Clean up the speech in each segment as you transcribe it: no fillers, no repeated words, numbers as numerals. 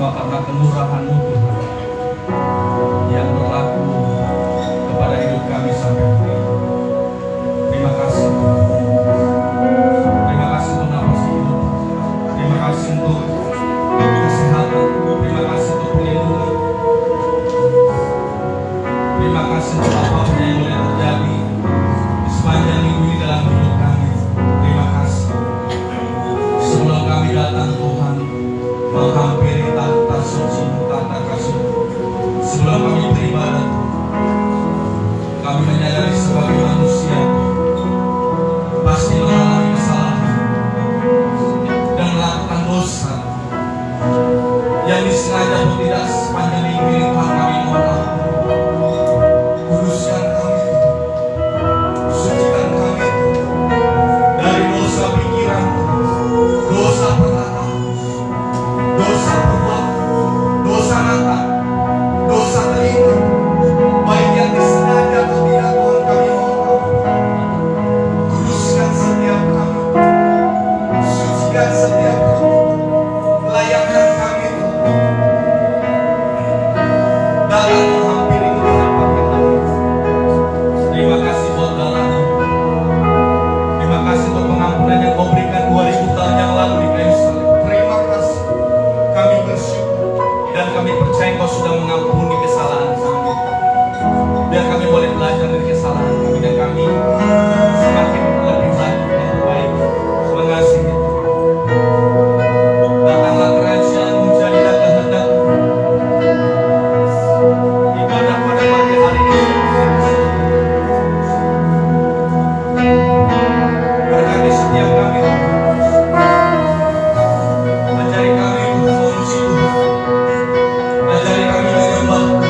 semua karena kemurahan-Mu Tuhan yang berlaku kepada hidup kami sampai hari ini. Terima kasih Tuhan. Terima kasih untuk nafas hidup. Terima kasih untuk kesehatan. Terima kasih untuk pelindungan. Terima kasih untuk apapun yang boleh terjadi di sepanjang minggu ini dalam hidup kami. Terima kasih. Sebelum kami datang Tuhan menghampiri tahta suci, tahta kasih. Sebelum kami beribadah, kami menyadari sebagai manusia pasti mengalami kesalahan dan melakukan dosa yang disengaja pun tidak sepanjang minggu ini. Tuhan, kami mohon ampun. Kuduskan kami, sucikan kami dari dosa pikiran, dosa perkataan, dosa perbuatan, dosa mata, dosa telinga, baik yang disengaja atau tidak. Tuhan, kami mohon ampun. Kuduskan setiap kami, sucikan setiap kami, layakkan kami dalam menghampiri kehadiran kami. Terima kasih buat darah-Mu. Terima kasih untuk pengampunan yang Kau berikan 2000 tahun yang lalu di kayu salib. Terima kasih. Kami bersyukur dan kami percaya Kau sudah mengampuni kesalahan kami. Biar kami boleh belajar dari kesalahan kami dan kami semakin lebih baik dan baik mengasihi. Datanglah kerajaan-Mu, jadilah kehendak-Mu. Ibadah pada pagi hari ini berkati setiap kami. Ajari kami untuk memuji Tuhan. Ajari kami menyembah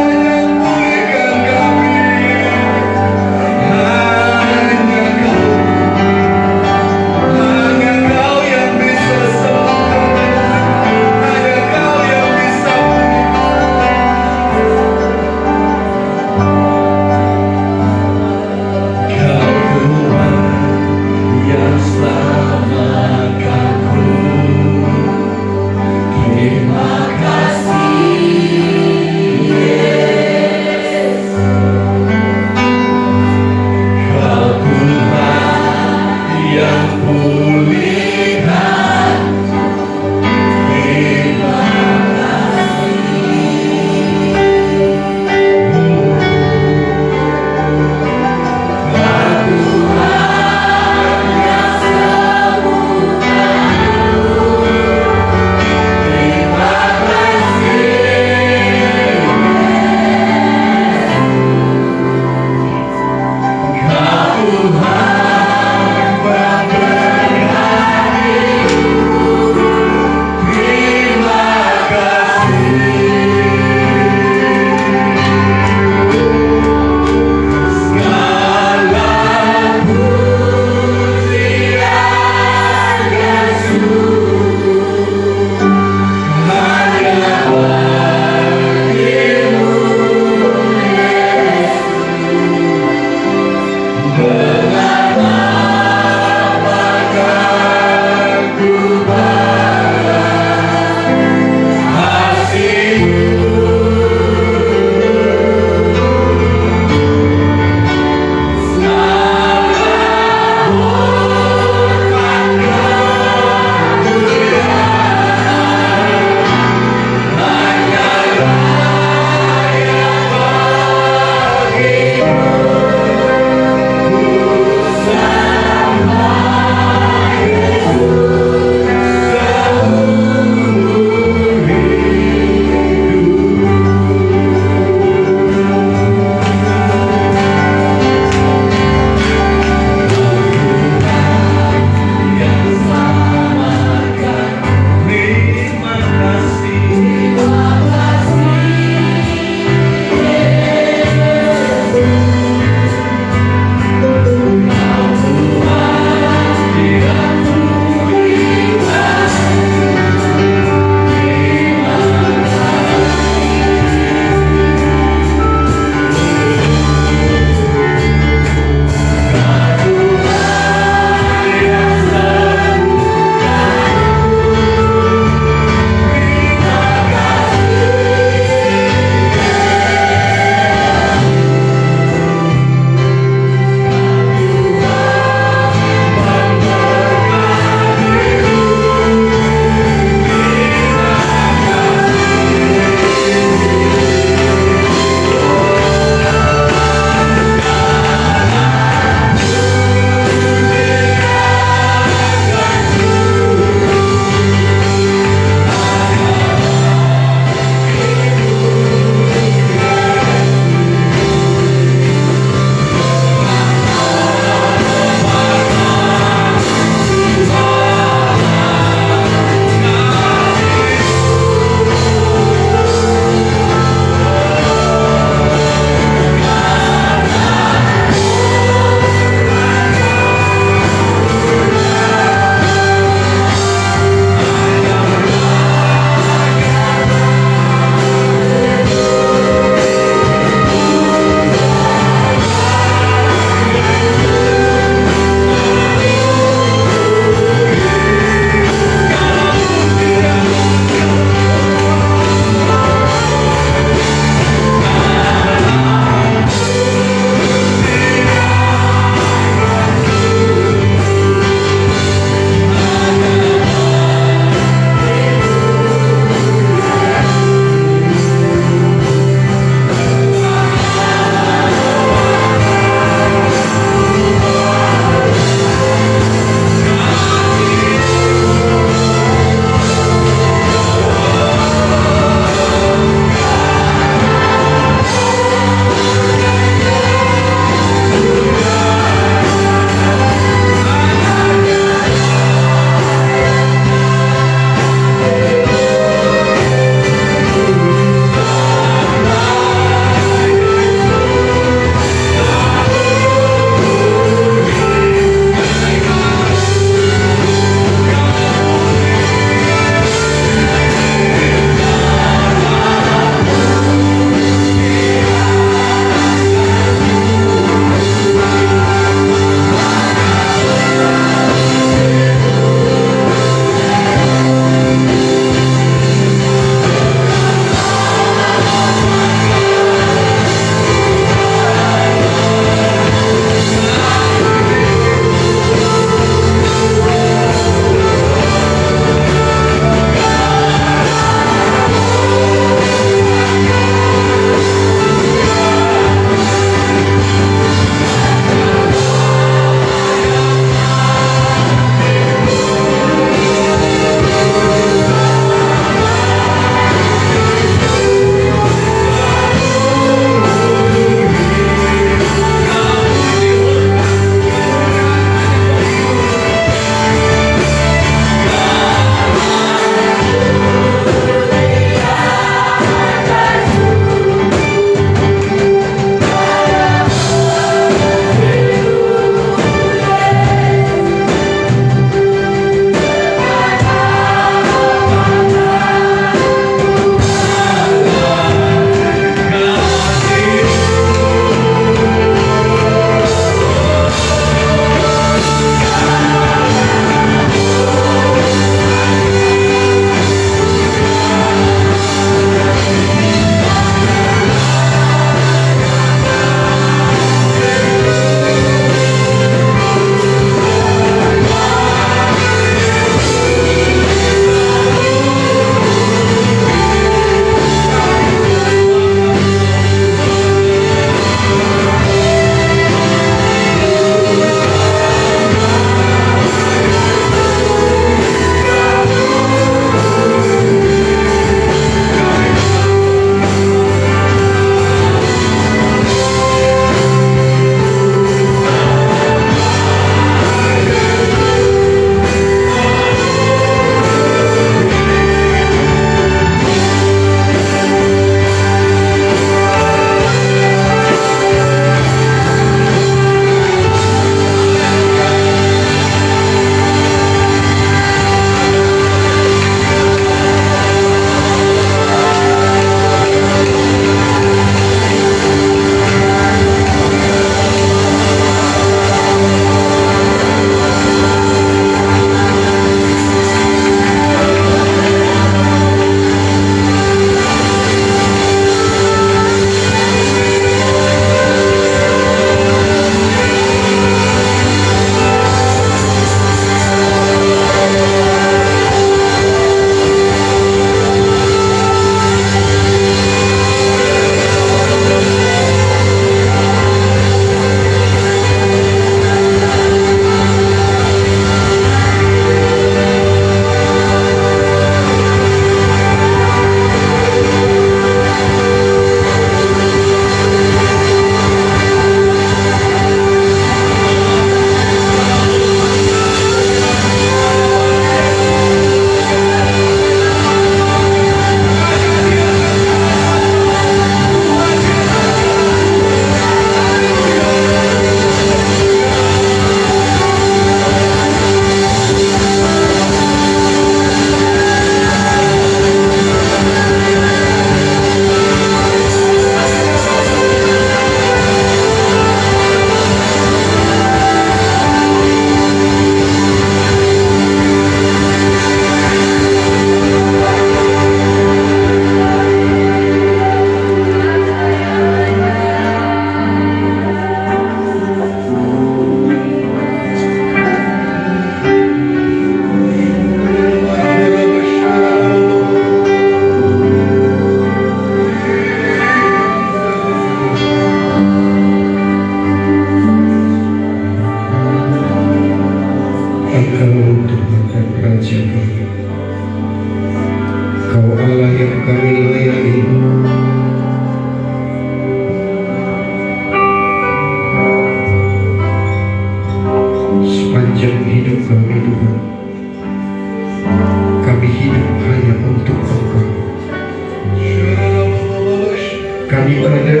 Kami ada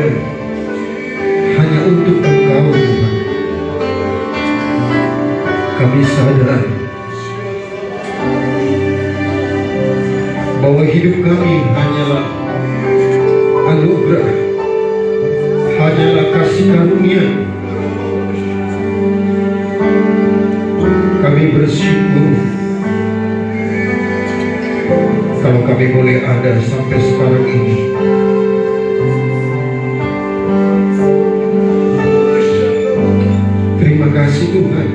hanya untuk Engkau Tuhan. Kami sadar bahwa hidup kami hanyalah anugerah, hanyalah kasih karunia. Kami bersyukur kalau kami boleh ada sampai sekarang ini. Terima kasih Tuhan,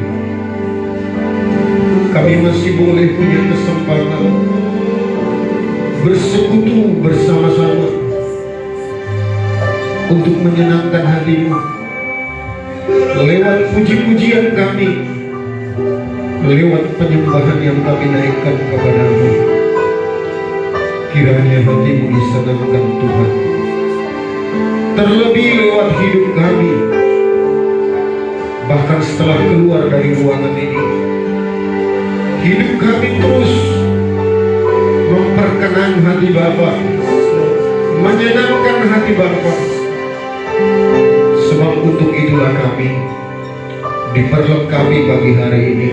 kami masih boleh punya kesempatan bersekutu bersama-sama untuk menyenangkan hati-Mu lewat puji-pujian kami, lewat penyembahan yang kami naikkan kepada-Mu. Kiranya hati-Mu disenangkan Tuhan, terlebih lewat hidup kami. Bahkan setelah keluar dari ruangan ini, hidup kami terus memperkenan hati Bapa, menyenangkan hati Bapa. Sebab untuk itulah kami diperlengkapi pagi hari ini.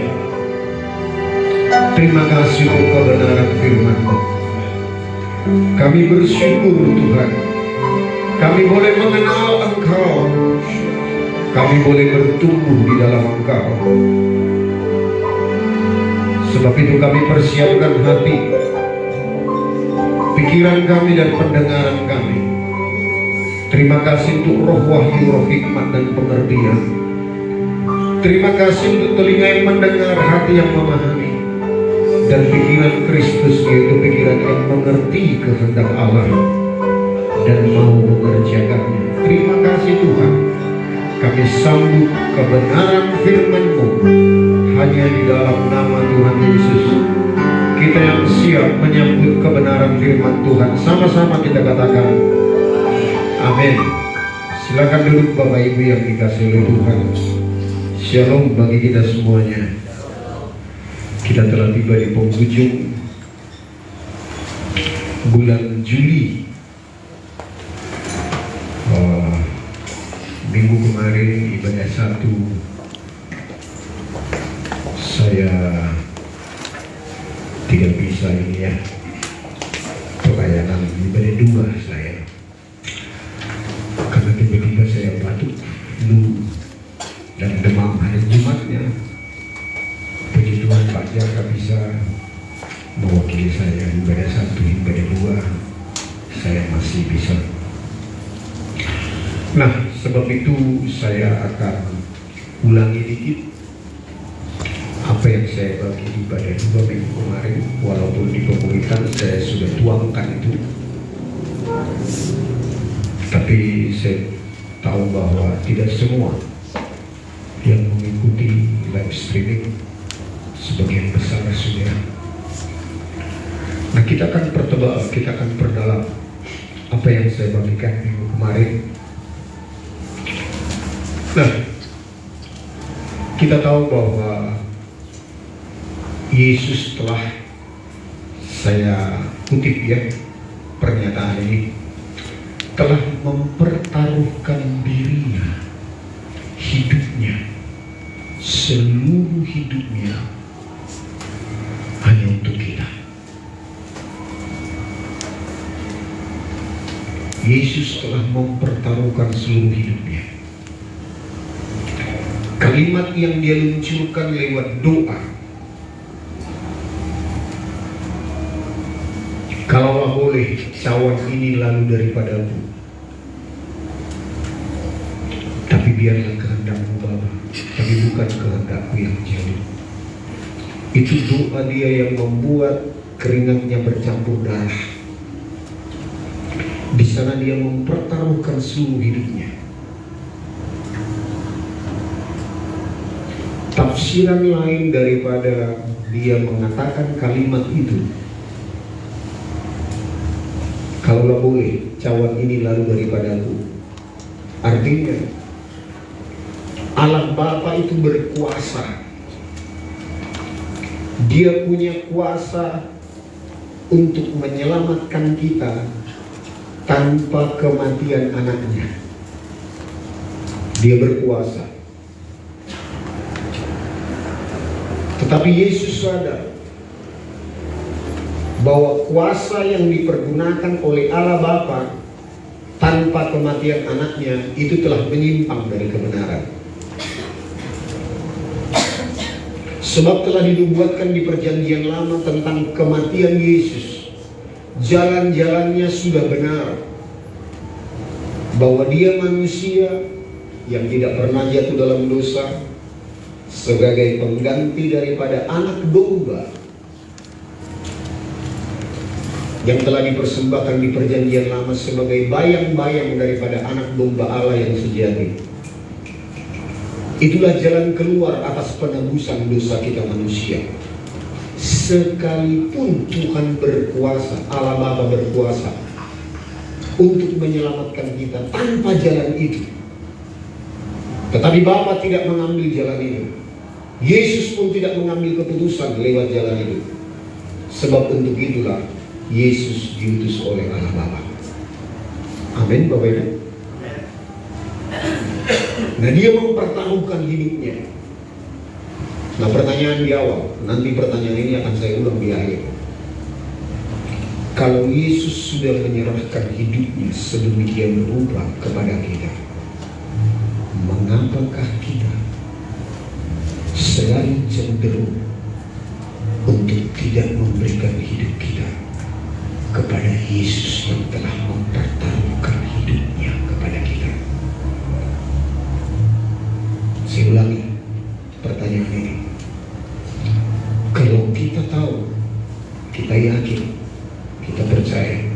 Terima kasih untuk kebenaran firman-Mu. Kami bersyukur Tuhan, kami boleh mengenal Engkau, kami boleh bertumbuh di dalam Engkau. Sebab itu kami persiapkan hati, pikiran kami dan pendengaran kami. Terima kasih untuk roh wahyu, roh hikmat dan pengertian. Terima kasih untuk telinga yang mendengar, hati yang memahami, dan pikiran Kristus, yaitu pikiran yang mengerti kehendak Allah dan mau mengerjakannya. Terima kasih Tuhan, kami sambut kebenaran firman-Mu hanya di dalam nama Tuhan Yesus. Kita yang siap menyambut kebenaran firman Tuhan, sama-sama kita katakan amin. Silakan duduk Bapak Ibu yang dikasihi oleh Tuhan. Shalom bagi kita semuanya. Kita telah tiba di penghujung bulan Juli. Minggu kemarin ibadah 1 saya tidak bisa ini ya, pelayanan ibadah 2 saya, karena tiba-tiba saya batuk, flu dan demam. Hari Jumatnya puji Tuhan Pak Jaka bisa mewakili saya ibadah 1, ibadah 2 saya masih bisa. Nah, sebab itu saya akan ulangi dikit apa yang saya bagi di ibadah 2 minggu kemarin. Walaupun di pemuritan saya sudah tuangkan itu, tapi saya tahu bahwa tidak semua yang mengikuti live streaming, sebagian besar sudah. Nah, kita akan pertebal, kita akan perdalam apa yang saya bagikan minggu kemarin. Nah, kita tahu bahwa Yesus telah, saya kutip ya pernyataan ini, telah mempertaruhkan dirinya, hidupnya, seluruh hidupnya hanya untuk kita. Yesus telah mempertaruhkan seluruh hidupnya. Kalimat yang dia luncurkan lewat doa, kalaulah boleh cawan ini lalu daripadaku, tapi biarlah kehendak-Mu Bapa, tapi bukan kehendak-Ku yang jadi. Itu doa dia yang membuat keringatnya bercampur darah. Di sana dia mempertaruhkan seluruh hidupnya. Tafsiran lain daripada dia mengatakan kalimat itu, kalaulah boleh cawan ini lalu daripadaku, artinya Allah Bapa itu berkuasa. Dia punya kuasa untuk menyelamatkan kita tanpa kematian anaknya. Dia berkuasa. Tetapi Yesus sadar bahwa kuasa yang dipergunakan oleh Allah Bapa tanpa kematian anaknya itu telah menyimpang dari kebenaran. Sebab telah dinubuatkan di perjanjian lama tentang kematian Yesus. Jalan-jalannya sudah benar, bahwa dia manusia yang tidak pernah jatuh dalam dosa, sebagai pengganti daripada anak domba yang telah dipersembahkan di perjanjian lama sebagai bayang-bayang daripada anak domba Allah yang sejati. Itulah jalan keluar atas penebusan dosa kita manusia. Sekalipun Tuhan berkuasa, Allah Bapa berkuasa untuk menyelamatkan kita tanpa jalan itu, tetapi Bapa tidak mengambil jalan itu. Yesus pun tidak mengambil keputusan lewat jalan itu. Sebab untuk itulah Yesus diutus oleh Allah Bapa. Amin, Bapak Ibu. Nah, dia mempertaruhkan hidupnya. Nah, pertanyaan di awal, nanti pertanyaan ini akan saya ulang di akhir. Kalau Yesus sudah menyerahkan hidupnya sedemikian rupa kepada kita, mengapakah kita selalu cenderung untuk tidak memberikan hidup kita kepada Yesus yang telah mempertaruhkan hidupnya kepada kita? Saya ulangi pertanyaan ini. Kalau kita tahu, kita yakin, kita percaya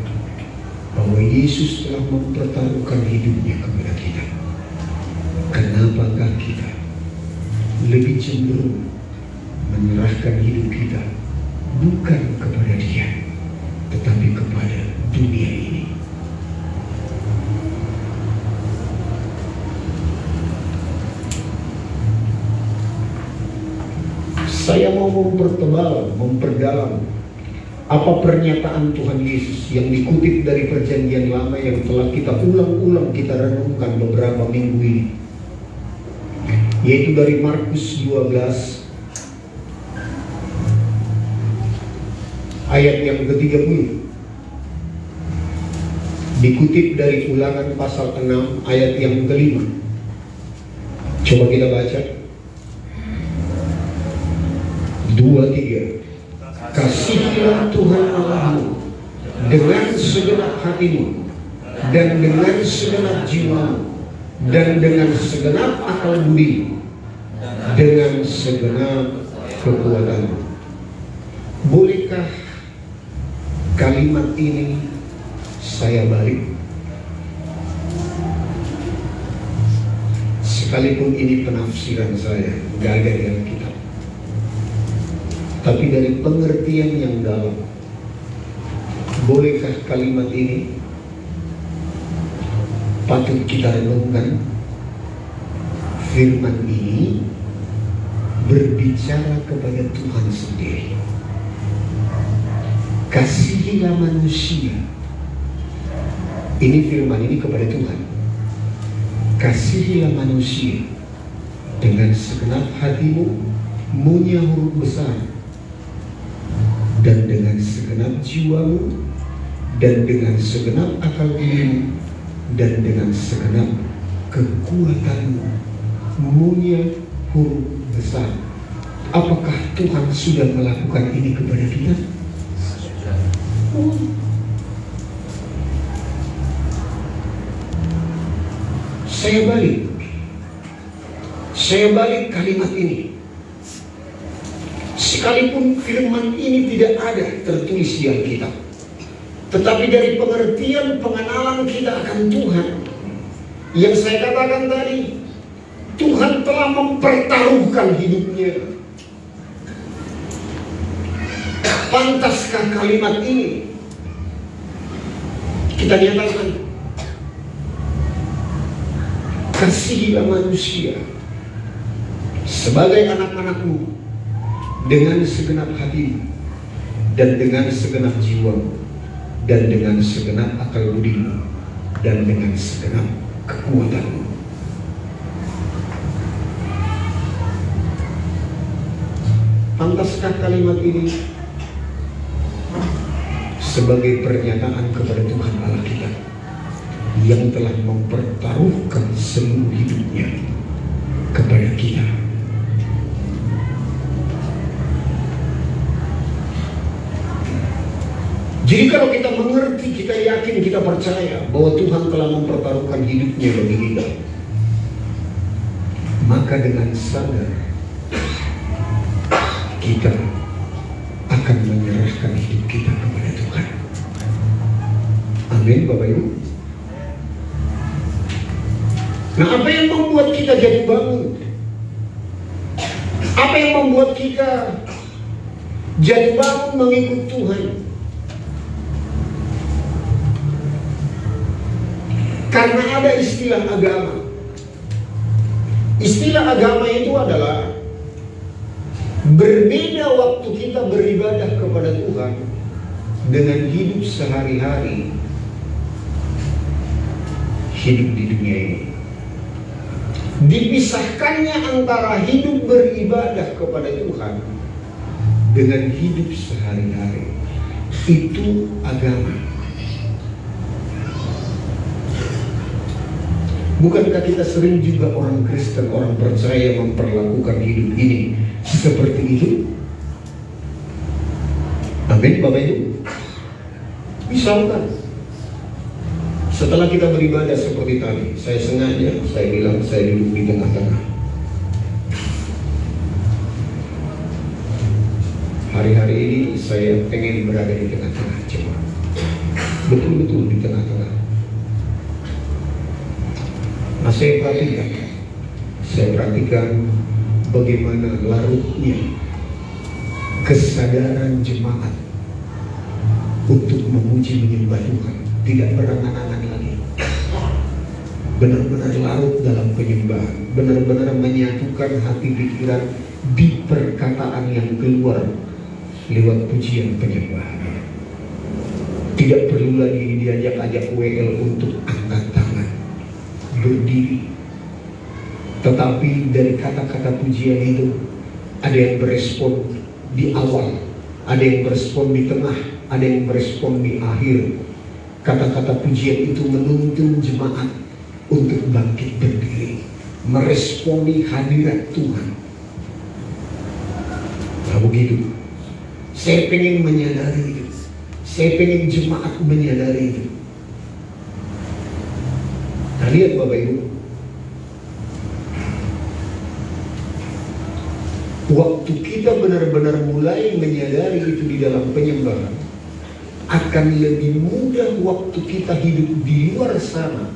bahwa Yesus telah mempertaruhkan hidupnya kepada kita, kenapakah kita lebih cenderung menyerahkan hidup kita bukan kepada Dia, tetapi kepada dunia ini? Saya mau memperdalam apa pernyataan Tuhan Yesus yang dikutip dari perjanjian lama yang telah kita ulang-ulang kita renungkan beberapa minggu ini, yaitu dari Markus 12 ayat yang ke-30, dikutip dari Ulangan pasal 6 ayat yang ke-5. Coba kita baca. 2, 3. Kasihilah Tuhan Allahmu dengan segenap hatimu, dan dengan segenap jiwamu, dan dengan segenap akal budi, dengan segenap kekuatanmu. Bolehkah kalimat ini saya balik? Sekalipun ini penafsiran saya, gak ada dalam kitab, tapi dari pengertian yang dalam, bolehkah kalimat ini patut kita renungkan? Firman ini berbicara kepada Tuhan sendiri. Kasihilah manusia. Ini firman ini kepada Tuhan. Kasihilah manusia dengan segenap hatimu, munya huruf besar, dan dengan segenap jiwamu, dan dengan segenap akal budimu, dan dengan segenap kekuatanmu. Munya huruf besar. Apakah Tuhan sudah melakukan ini kepada kita? Saya balik kalimat ini. Sekalipun firman ini tidak ada tertulis di Alkitab, tetapi dari pengertian pengenalan kita akan Tuhan, yang saya katakan tadi, Tuhan telah mempertaruhkan hidupnya. Pantaskah kalimat ini kita nyatakan? Kasihilah manusia sebagai anak-anakmu dengan segenap hatimu, dan dengan segenap jiwamu, dan dengan segenap akal budimu, dan dengan segenap kekuatanmu. Pantaskah kalimat ini sebagai pernyataan kepada Tuhan Allah kita yang telah mempertaruhkan seluruh hidupnya kepada kita? Jadi kalau kita mengerti, kita yakin, kita percaya bahwa Tuhan telah mempertaruhkan hidupnya bagi kita, maka dengan sadar kita akan menyerahkan hidup kita kepada Tuhan. Amin, Bapak Ibu. Nah, apa yang membuat kita jadi bangun? Apa yang membuat kita jadi bangun mengikut Tuhan? Karena ada istilah agama. Istilah agama itu adalah berbeda waktu kita beribadah kepada Tuhan dengan hidup sehari-hari, hidup di dunia ini. Dipisahkannya antara hidup beribadah kepada Tuhan dengan hidup sehari-hari. Itu agama. Bukankah kita sering juga orang Kristen, orang percaya memperlakukan hidup ini seperti itu? Amin, Bapak Ibu. Misalkan setelah kita beribadah seperti tadi, saya sengaja, saya bilang saya duduk di tengah-tengah. Hari-hari ini saya pengen berada di tengah-tengah jemaat. Betul-betul di tengah-tengah. Nah, saya perhatikan bagaimana larutnya kesadaran jemaat untuk memuji menyembah Tuhan, tidak berangan-angan lagi, benar-benar larut dalam penyembahan, benar-benar menyatukan hati pikiran di perkataan yang keluar lewat pujian penyembahan. Tidak perlu lagi diajak-ajak WL untuk angkat tangan, berdiri, tetapi dari kata-kata pujian itu ada yang berespon di awal, ada yang berespon di tengah, ada yang berespon di akhir. Kata-kata pujian itu menuntun jemaat untuk bangkit berdiri, meresponi hadirat Tuhan. Nah, begitu. Saya pengen menyadari itu. Saya pengen jemaat menyadari itu. Nah, lihat Bapak Ibu, waktu kita benar-benar mulai menyadari itu di dalam penyembahan, akan lebih mudah waktu kita hidup di luar sana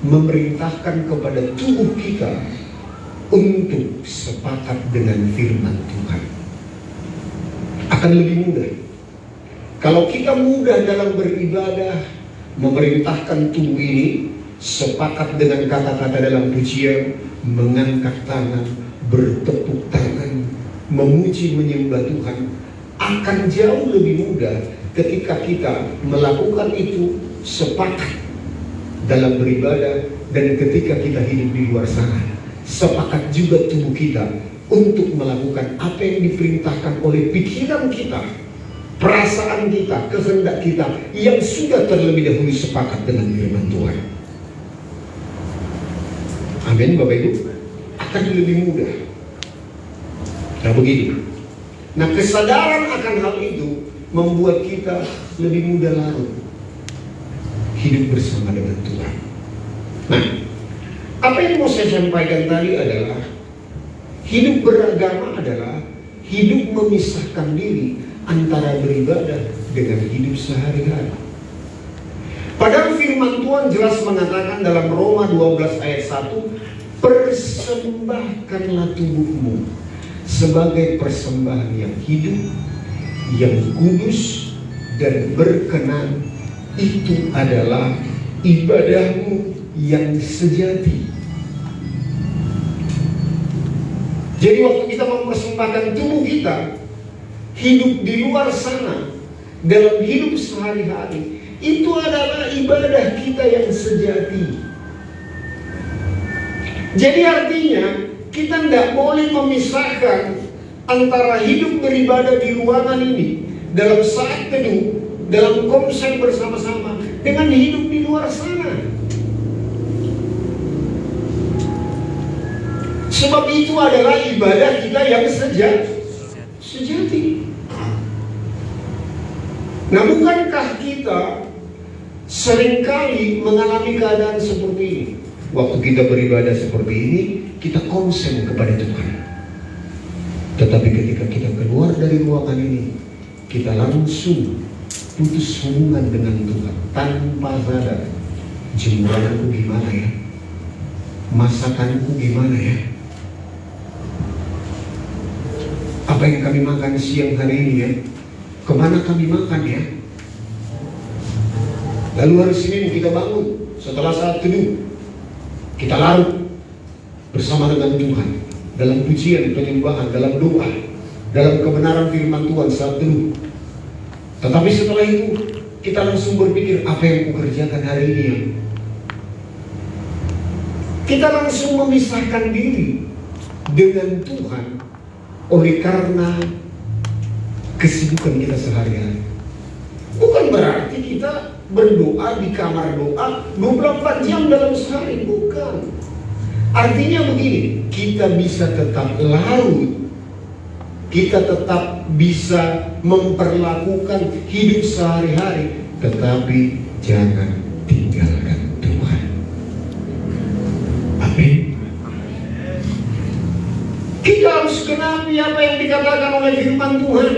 memerintahkan kepada tubuh kita untuk sepakat dengan firman Tuhan. Akan lebih mudah. Kalau kita mudah dalam beribadah, memerintahkan tubuh ini sepakat dengan kata-kata dalam pujian, mengangkat tangan, bertepuk tangan, memuji menyembah Tuhan, akan jauh lebih mudah ketika kita melakukan itu sepakat dalam beribadah, dan ketika kita hidup di luar sana sepakat juga tubuh kita untuk melakukan apa yang diperintahkan oleh pikiran kita, perasaan kita, kehendak kita yang sudah terlebih dahulu sepakat dengan firman Tuhan. Amin, Bapak Ibu. Akan lebih mudah. Nah, begitu. Nah, kesadaran akan hal itu membuat kita lebih mudah larut hidup bersama dengan Tuhan. Nah, apa yang mau saya sampaikan tadi adalah hidup beragama adalah hidup memisahkan diri antara beribadah dengan hidup sehari-hari. Padahal firman Tuhan jelas mengatakan dalam Roma 12 ayat 1, persembahkanlah tubuhmu sebagai persembahan yang hidup, yang kudus dan berkenan, itu adalah ibadahmu yang sejati. Jadi waktu kita mempersembahkan tubuh kita hidup di luar sana dalam hidup sehari-hari, itu adalah ibadah kita yang sejati. Jadi artinya kita tidak boleh memisahkan antara hidup beribadah di ruangan ini dalam saat teduh, dalam konsep bersama-sama, dengan hidup di luar sana. Sebab itu adalah ibadah kita yang sejati. Nah, bukankah kita seringkali mengalami keadaan seperti ini? Waktu kita beribadah seperti ini, kita konsen kepada Tuhan. Tetapi ketika kita keluar dari ruangan ini, kita langsung putus hubungan dengan Tuhan tanpa sadar. Jemuranku gimana ya? Masakanku gimana ya? Apa yang kami makan siang hari ini ya? Kemana kami makan ya? Lalu hari Senin kita bangun setelah saat teduh, kita larut bersama dengan Tuhan dalam pujian, penyembahan, dalam doa, dalam kebenaran firman Tuhan saat teduh. Tetapi setelah itu kita langsung berpikir, apa yang kukerjakan hari ini ya? Kita langsung memisahkan diri dengan Tuhan oleh karena kesibukan kita sehari-hari. Bukan berarti kita berdoa di kamar doa 24 jam dalam sehari, bukan. Artinya begini, kita bisa tetap larut, kita tetap bisa memperlakukan hidup sehari-hari, tetapi jangan tinggalkan Tuhan. Amin. Kita harus genapi apa yang dikatakan oleh firman Tuhan.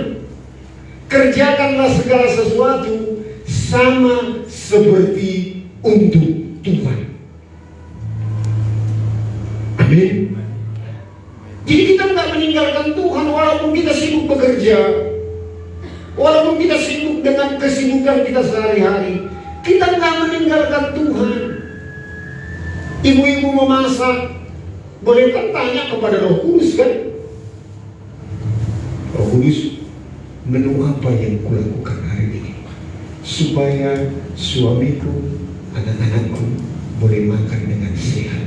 Kerjakanlah segala sesuatu sama seperti untuk Tuhan. Amin. Jadi kita nggak meninggalkan Tuhan walaupun kita sibuk bekerja, walaupun kita sibuk dengan kesibukan kita sehari-hari. Kita nggak meninggalkan Tuhan. Ibu-ibu memasak, boleh kan tanya kepada Roh Kudus kan? Roh Kudus, menu apa yang kulakukan hari ini supaya suamiku, anak-anakku boleh makan dengan sehat?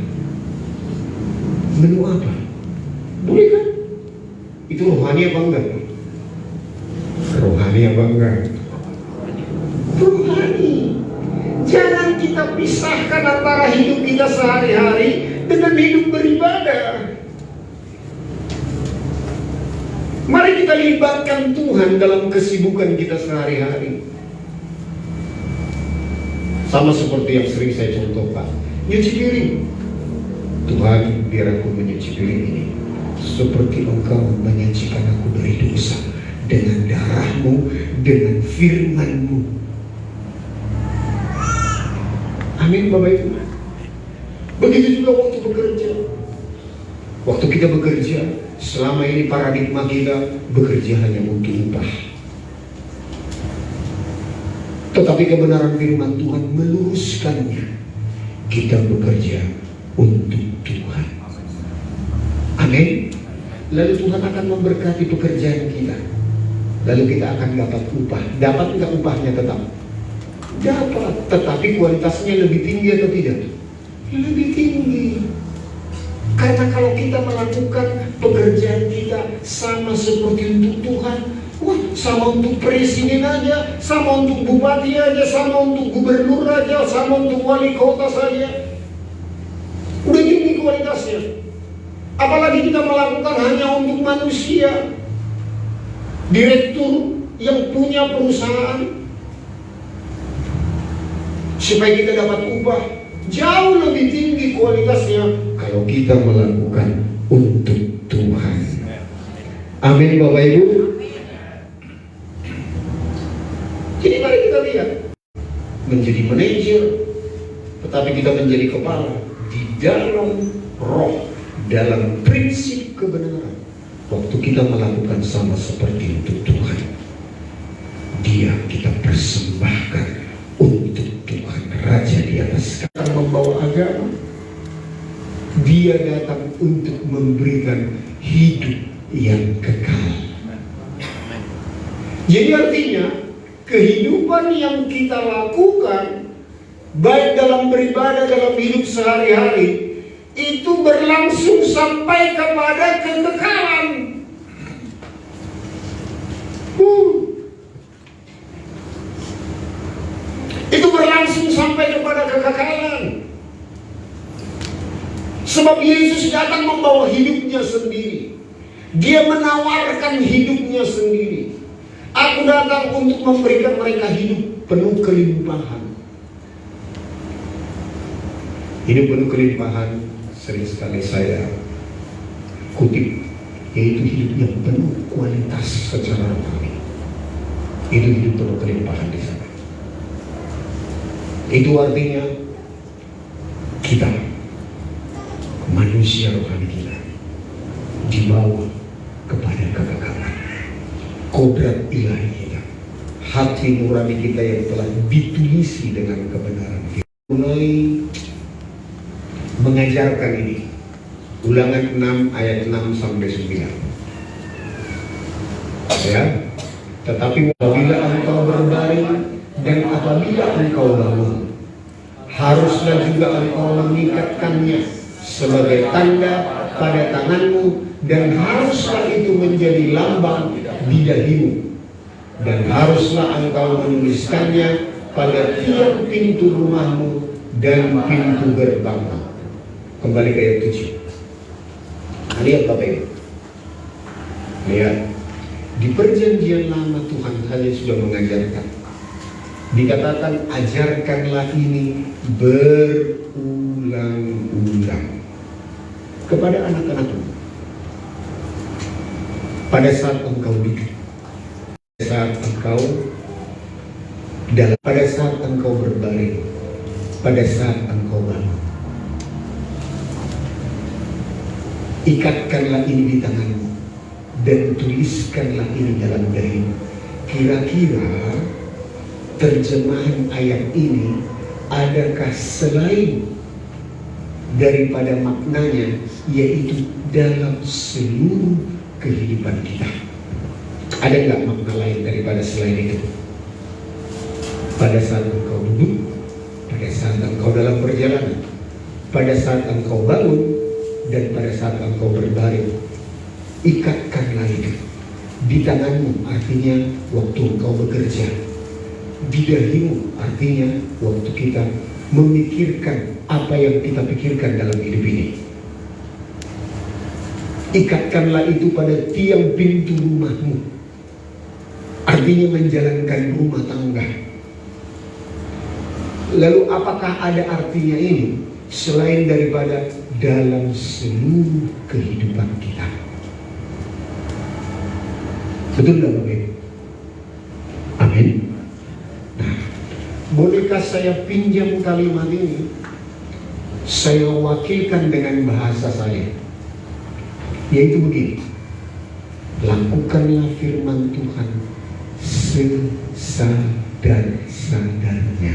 Menu apa? Boleh kan? Itu rohani apa enggak? Rohani apa enggak? Rohani. Jangan kita pisahkan antara hidup kita sehari-hari dengan hidup beribadah. Mari kita libatkan Tuhan dalam kesibukan kita sehari-hari. Sama seperti yang sering saya contohkan, nyuci piring. Tuhan, biar aku menyuci piring ini seperti Engkau menyucikan aku dari dosa dengan darah-Mu, dengan firman-Mu. Amin, Bapak Ibu. Begitu juga waktu bekerja. Waktu kita bekerja, selama ini paradigma kita bekerja hanya untuk upah. Tetapi kebenaran firman Tuhan meluruskannya. Kita bekerja untuk Tuhan. Amin. Lalu Tuhan akan memberkati pekerjaan kita. Lalu kita akan dapat upah. Dapat enggak upahnya tetap? Dapat. Tetapi kualitasnya lebih tinggi atau tidak? Lebih tinggi. Karena kalau kita melakukan pekerjaan kita sama seperti untuk Tuhan, wah, sama untuk presiden aja, sama untuk bupati aja, sama untuk gubernur aja, sama untuk wali kota saja, udah tinggi kualitasnya. Apalagi kita melakukan hanya untuk manusia, direktur yang punya perusahaan, supaya kita dapat upah jauh lebih tinggi kualitasnya kalau kita melakukan untuk Tuhan. Amin, Bapak Ibu. Jadi mari kita lihat, menjadi manajer, tetapi kita menjadi kepala di dalam roh, dalam prinsip kebenaran. Waktu kita melakukan sama seperti untuk Tuhan, Dia kita persembahkan untuk Tuhan, Raja di atas. Karena membawa agama, Dia datang untuk memberikan hidup yang kekal. Jadi artinya, kehidupan yang kita lakukan, baik dalam beribadah, dalam hidup sehari-hari, itu berlangsung sampai kepada kekekalan. Itu berlangsung sampai kepada kekekalan. Sebab Yesus datang membawa hidupnya sendiri. Dia menawarkan hidupnya sendiri. Aku datang untuk memberikan mereka hidup penuh kelimpahan. Hidup penuh kelimpahan sering sekali saya kutip, yaitu hidup yang penuh kualitas secara rohani. Itu hidup penuh kelimpahan di sana. Itu artinya kita, manusia rohani kita, dibawa kepada kekekalan. Kodrat ilahi kita, hati nurani kita yang telah ditulisi dengan kebenaran kita. Mulai mengajarkan ini, Ulangan 6 ayat 6 sampai 9. Ya, tetapi apabila engkau berbaring dan apabila engkau bangun, haruslah juga engkau mengikatkannya sebagai tanda pada tanganmu, dan haruslah itu menjadi lambang di dahimu, dan haruslah engkau menuliskannya pada tiap pintu rumahmu dan pintu gerbangmu. Kembali ke ayat 7. Lihat Bapak Ibu, lihat, di perjanjian lama Tuhan hanya sudah mengajarkan, dikatakan ajarkanlah ini berulang-ulang kepada anak-anakmu pada saat engkau duduk, pada saat engkau berbaring, pada saat engkau bangun. Ikatkanlah ini di tanganmu dan tuliskanlah ini dalam dahimu. Kira-kira terjemahan ayat ini adakah selain daripada maknanya, yaitu dalam seluruh kehidupan kita? Ada nggak makna lain daripada selain itu? Pada saat engkau duduk, pada saat engkau dalam perjalanan, pada saat engkau bangun, dan pada saat engkau berbaring. Ikatkanlah itu di tanganmu, artinya waktu engkau bekerja, di dahimu, artinya waktu kita memikirkan apa yang kita pikirkan dalam hidup ini. Ikatkanlah itu pada tiang pintu rumahmu, artinya menjalankan rumah tangga. Lalu apakah ada artinya ini selain daripada dalam seluruh kehidupan kita? Betul nggak Bapak Ibu? Amin. Nah, bolehkah saya pinjam kalimat ini, saya wakilkan dengan bahasa saya, yaitu begini: lakukanlah firman Tuhan sesadar-sadarnya.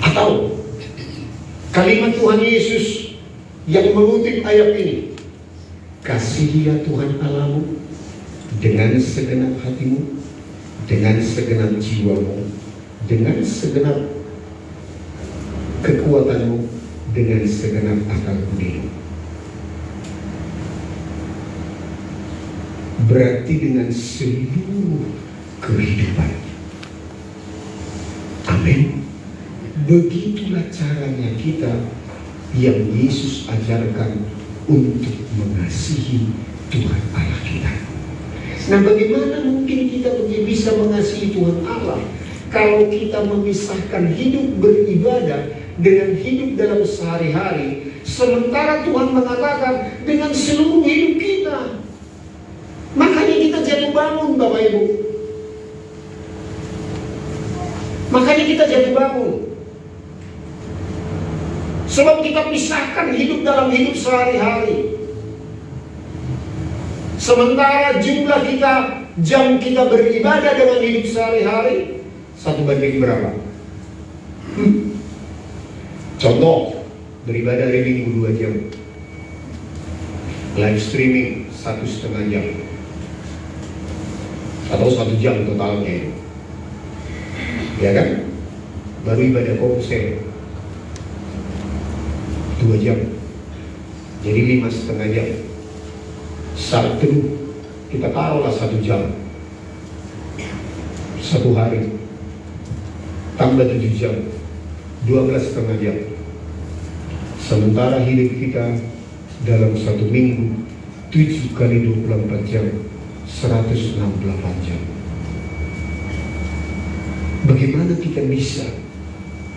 Atau kalimat Tuhan Yesus yang mengutip ayat ini, kasihilah Tuhan Allahmu dengan segenap hatimu, dengan segenap jiwamu, dengan segenap kekuatanmu, dengan segenap akal budimu. Berarti dengan seluruh kehidupan. Amin. Begitulah caranya kita yang Yesus ajarkan untuk mengasihi Tuhan Allah kita. Nah, bagaimana mungkin kita bisa mengasihi Tuhan Allah kalau kita memisahkan hidup beribadah dengan hidup dalam sehari-hari, sementara Tuhan mengatakan dengan seluruh hidup kita? Makanya kita jatuh bangun, Bapak Ibu. Makanya kita jatuh bangun. Sebab kita pisahkan hidup dalam hidup sehari-hari. Sementara jumlah kita, jam kita beribadah dengan hidup sehari-hari 1 banding berapa? Contoh, beribadah hari Minggu 2 jam, live streaming 1,5 jam atau 1 jam totalnya itu, ya kan? Baru ibadah konser 2 jam, jadi 5,5 jam. Sabtu kita taruhlah 1 jam, 1 hari tambah 7 jam, 12,5 jam. Sementara hidup kita dalam 1 minggu 7 kali 24 jam, 168 jam. Bagaimana kita bisa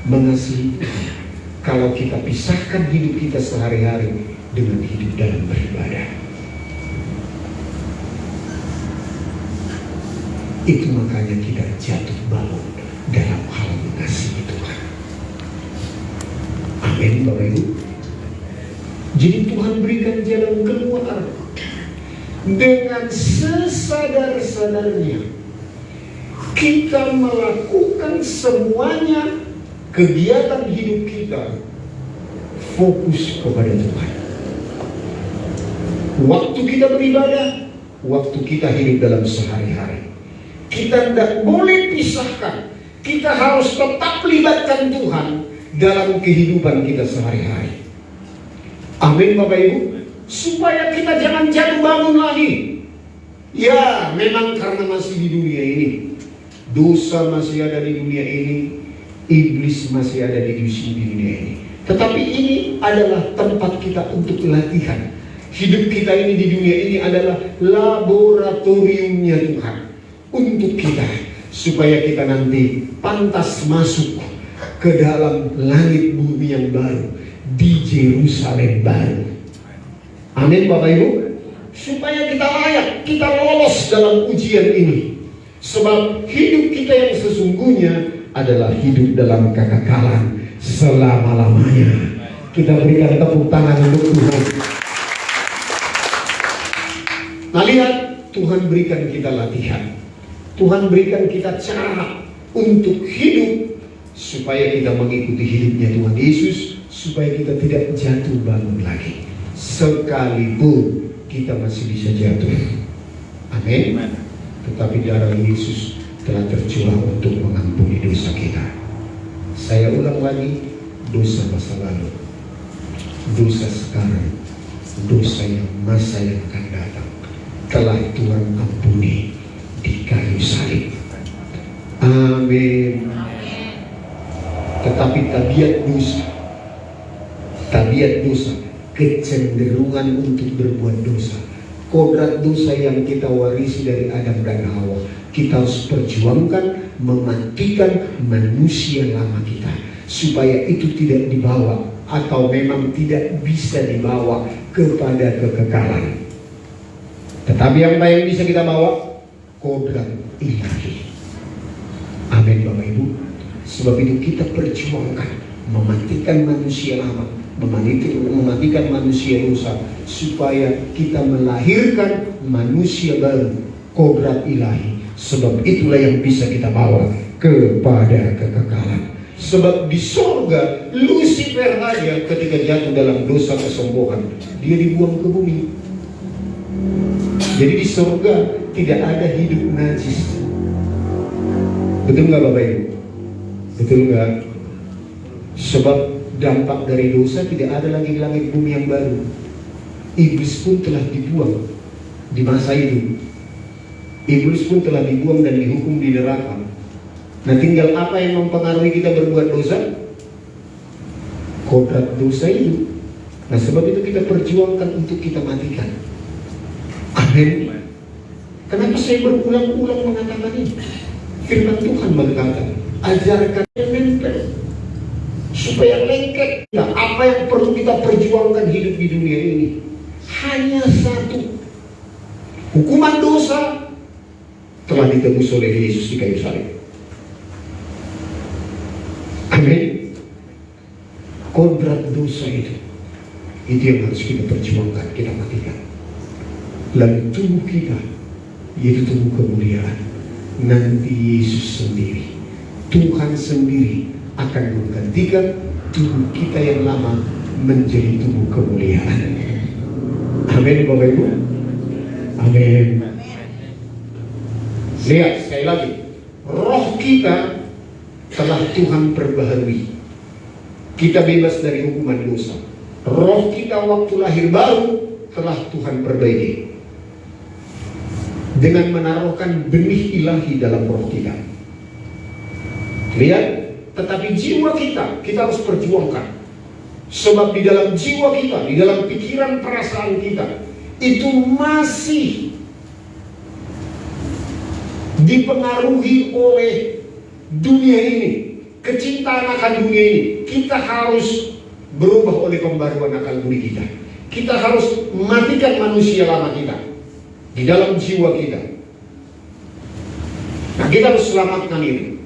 mengasihi Tuhan kalau kita pisahkan hidup kita sehari-hari dengan hidup dalam beribadah? Itu makanya kita jatuh bangun dalam hal mengasihi Tuhan. Amin Bapak Ibu. Jadi Tuhan berikan jalan keluar dengan sesadar-sadarnya kita melakukan semuanya, kegiatan hidup kita fokus kepada Tuhan. Waktu kita beribadah, waktu kita hidup dalam sehari-hari, kita tidak boleh pisahkan. Kita harus tetap libatkan Tuhan dalam kehidupan kita sehari-hari. Amin Bapak Ibu. Supaya kita jangan jatuh bangun lagi. Ya memang karena masih di dunia ini, dosa masih ada di dunia ini, iblis masih ada di dunia ini. Tetapi ini adalah tempat kita untuk latihan. Hidup kita ini di dunia ini adalah laboratoriumnya Tuhan untuk kita, supaya kita nanti pantas masuk ke dalam langit bumi yang baru, di Yerusalem baru. Amin Bapak Ibu. Supaya kita layak, kita lolos dalam ujian ini. Sebab hidup kita yang sesungguhnya adalah hidup dalam kekekalan selama-lamanya. Kita berikan tepuk tangan untuk Tuhan. Nah lihat, Tuhan berikan kita latihan. Tuhan berikan kita cara untuk hidup supaya kita mengikuti hidupnya Tuhan Yesus, supaya kita tidak jatuh bangun lagi sekalipun kita masih bisa jatuh. Amin. Tetapi darah Yesus telah tercurah untuk mengampuni dosa kita. Saya ulang lagi, dosa masa lalu, dosa sekarang, dosa yang masa yang akan datang telah Tuhan ampuni di kayu salib. Amin. Tetapi tabiat dosa, kecenderungan untuk berbuat dosa, kodrat dosa yang kita warisi dari Adam dan Hawa, kita harus perjuangkan, mematikan manusia lama kita, supaya itu tidak dibawa atau memang tidak bisa dibawa kepada kekekalan. Tetapi yang paling bisa kita bawa, kodrat ilahi. Amin Bapak Ibu. Sebab itu kita perjuangkan mematikan manusia lama, mematikan manusia dosa, supaya kita melahirkan manusia baru, kodrat ilahi. Sebab itulah yang bisa kita bawa kepada kekekalan. Sebab di sorga, Lucifer aja ketika jatuh dalam dosa kesombongan, dia dibuang ke bumi. Jadi di sorga tidak ada hidup najis. Betul nggak Bapak Ibu? Betul nggak? Sebab dampak dari dosa tidak ada lagi langit bumi yang baru. Iblis pun telah dibuang di masa itu. Iblis pun telah dibuang dan dihukum di neraka. Nah tinggal apa yang mempengaruhi kita berbuat dosa? Kodrat dosa itu. Nah sebab itu kita perjuangkan untuk kita matikan. Amin. Kenapa saya berulang-ulang mengatakan ini? Firman Tuhan berkata, ajarkan yang nempel supaya lengket. Nah, apa yang perlu kita perjuangkan hidup di dunia ini? Hanya satu. Hukuman dosa telah ditebus oleh Yesus di kayu salib. Amin. Kodrat dosa itu yang harus kita perjuangkan, kita matikan. Lalu tubuh kita, yaitu tubuh kemuliaan, nanti Yesus sendiri, Tuhan sendiri akan menggantikan tubuh kita yang lama menjadi tubuh kemuliaan. Amin Bapak Ibu. Amin. Lihat sekali lagi, roh kita telah Tuhan perbaharui. Kita bebas dari hukuman dosa. Roh kita waktu lahir baru telah Tuhan perbaiki dengan menaruhkan benih ilahi dalam roh kita. Lihat, tetapi jiwa kita harus perjuangkan. Sebab di dalam jiwa kita, di dalam pikiran perasaan kita, itu masih dipengaruhi oleh dunia ini, kecintaan akan dunia ini. Kita harus berubah oleh pembaruan akal budi kita. Kita harus matikan manusia lama kita di dalam jiwa kita. Nah, kita harus selamatkan itu.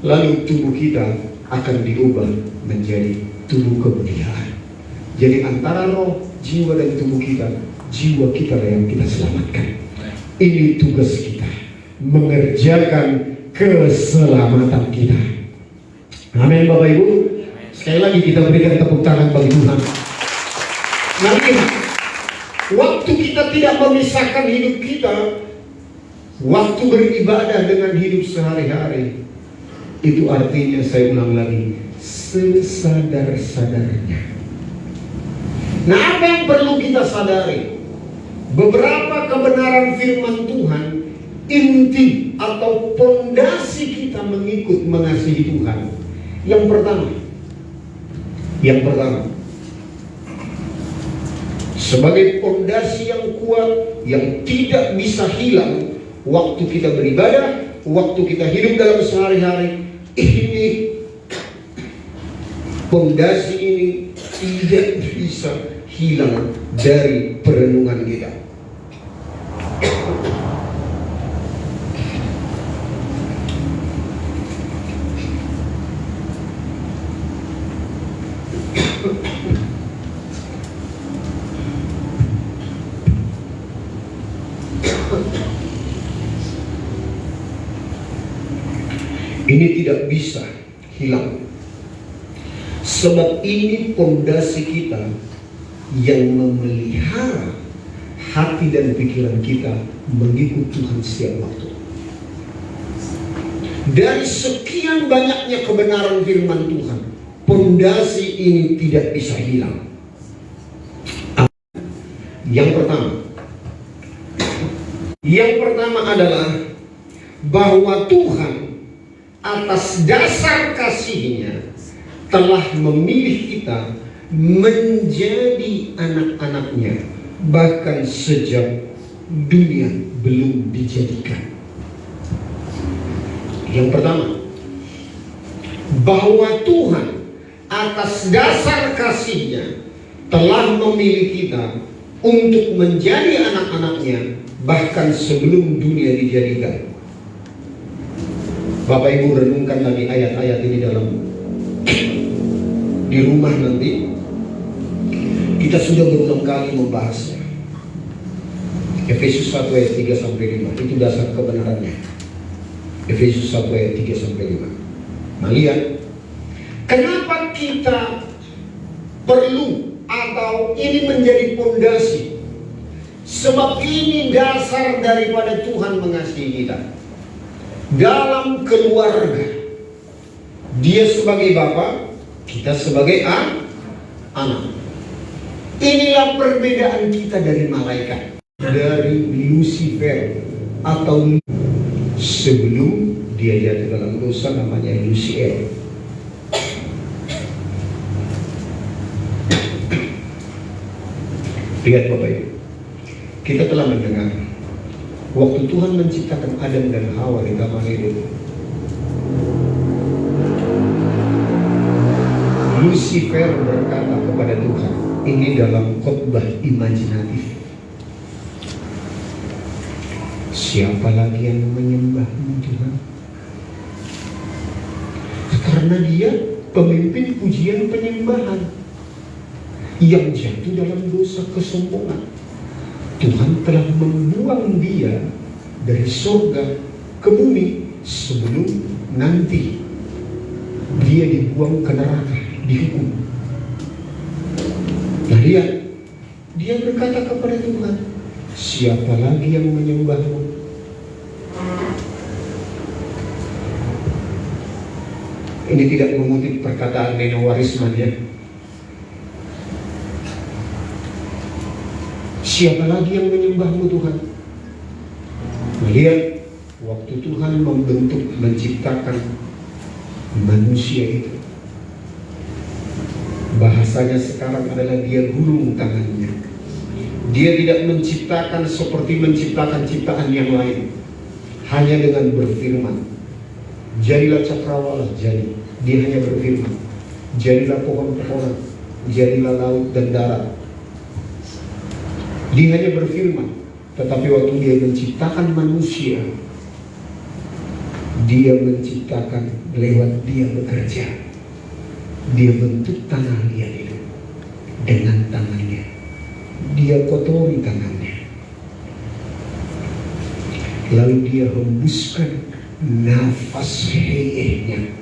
Lalu tubuh kita akan diubah menjadi tubuh kemuliaan. Jadi antara roh, jiwa dan tubuh kita, jiwa kita lah yang kita selamatkan. Ini tugas kita, mengerjakan keselamatan kita. Amin Bapak Ibu. Sekali lagi kita berikan tepuk tangan bagi Tuhan. Nanti waktu kita tidak memisahkan hidup kita, waktu beribadah dengan hidup sehari-hari, itu artinya, saya ulang lagi, sesadar-sadarnya. Nah, apa yang perlu kita sadari? Beberapa kebenaran firman Tuhan, inti atau pondasi kita mengikut mengasihi Tuhan. Yang pertama, sebagai pondasi yang kuat, yang tidak bisa hilang waktu kita beribadah, waktu kita hidup dalam sehari-hari, ini pondasi ini tidak bisa hilang dari perenungan kita. Ini tidak bisa hilang. Sebab ini pondasi kita yang memelihara hati dan pikiran kita mengikut Tuhan setiap waktu. Dari sekian banyaknya kebenaran firman Tuhan, pondasi ini tidak bisa hilang. Yang pertama adalah bahwa Tuhan atas dasar kasih-Nya telah memilih kita menjadi anak-anak-Nya bahkan sejak dunia belum dijadikan. Yang pertama, bahwa Tuhan atas dasar kasih-Nya telah memilih kita untuk menjadi anak-anak-Nya bahkan sebelum dunia dijadikan. Bapak Ibu renungkan lagi ayat-ayat ini di rumah nanti. Kita sudah berulang kali membahasnya. Efesus 1 ayat 3 sampai 5 itu dasar kebenarannya. Efesus 1 ayat 3 sampai 5. Nah, lihat, kenapa kita perlu atau ini menjadi pondasi? Sebab ini dasar daripada Tuhan mengasihi kita. Dalam keluarga, Dia sebagai Bapa, kita sebagai anak. Inilah perbedaan kita dari malaikat, dari Lucifer, atau sebelum dia jatuh dalam dosa namanya Lucifer. Lihat Bapak Ibu, kita telah mendengar waktu Tuhan menciptakan Adam dan Hawa di Taman Eden, Lucifer berkata kepada Tuhan, ini dalam khotbah imajinatif, siapa lagi yang menyembahmu Tuhan? Karena dia pemimpin pujian penyembahan yang jatuh dalam dosa kesombongan. Tuhan telah membuang dia dari surga ke bumi sebelum nanti dia dibuang ke neraka, dihukum. Nah, dia berkata kepada Tuhan, siapa lagi yang menyembahmu? Ini tidak mengutip perkataan Neno Warisman ya. Siapa lagi yang menyembahmu Tuhan? Melihat waktu Tuhan membentuk, menciptakan manusia itu, bahasanya sekarang adalah dia gulung tangannya. Dia tidak menciptakan seperti menciptakan ciptaan yang lain, hanya dengan berfirman, jadilah cakrawala, jadi. Dia hanya berfirman, jadilah pohon-pohonan, jadilah laut dan darat. Dia hanya berfirman. Tetapi waktu dia menciptakan manusia, dia menciptakan lewat dia bekerja. Dia bentuk tanah liat itu dengan tangannya. Dia kotori tangannya. Lalu dia hembuskan nafas heyehnya,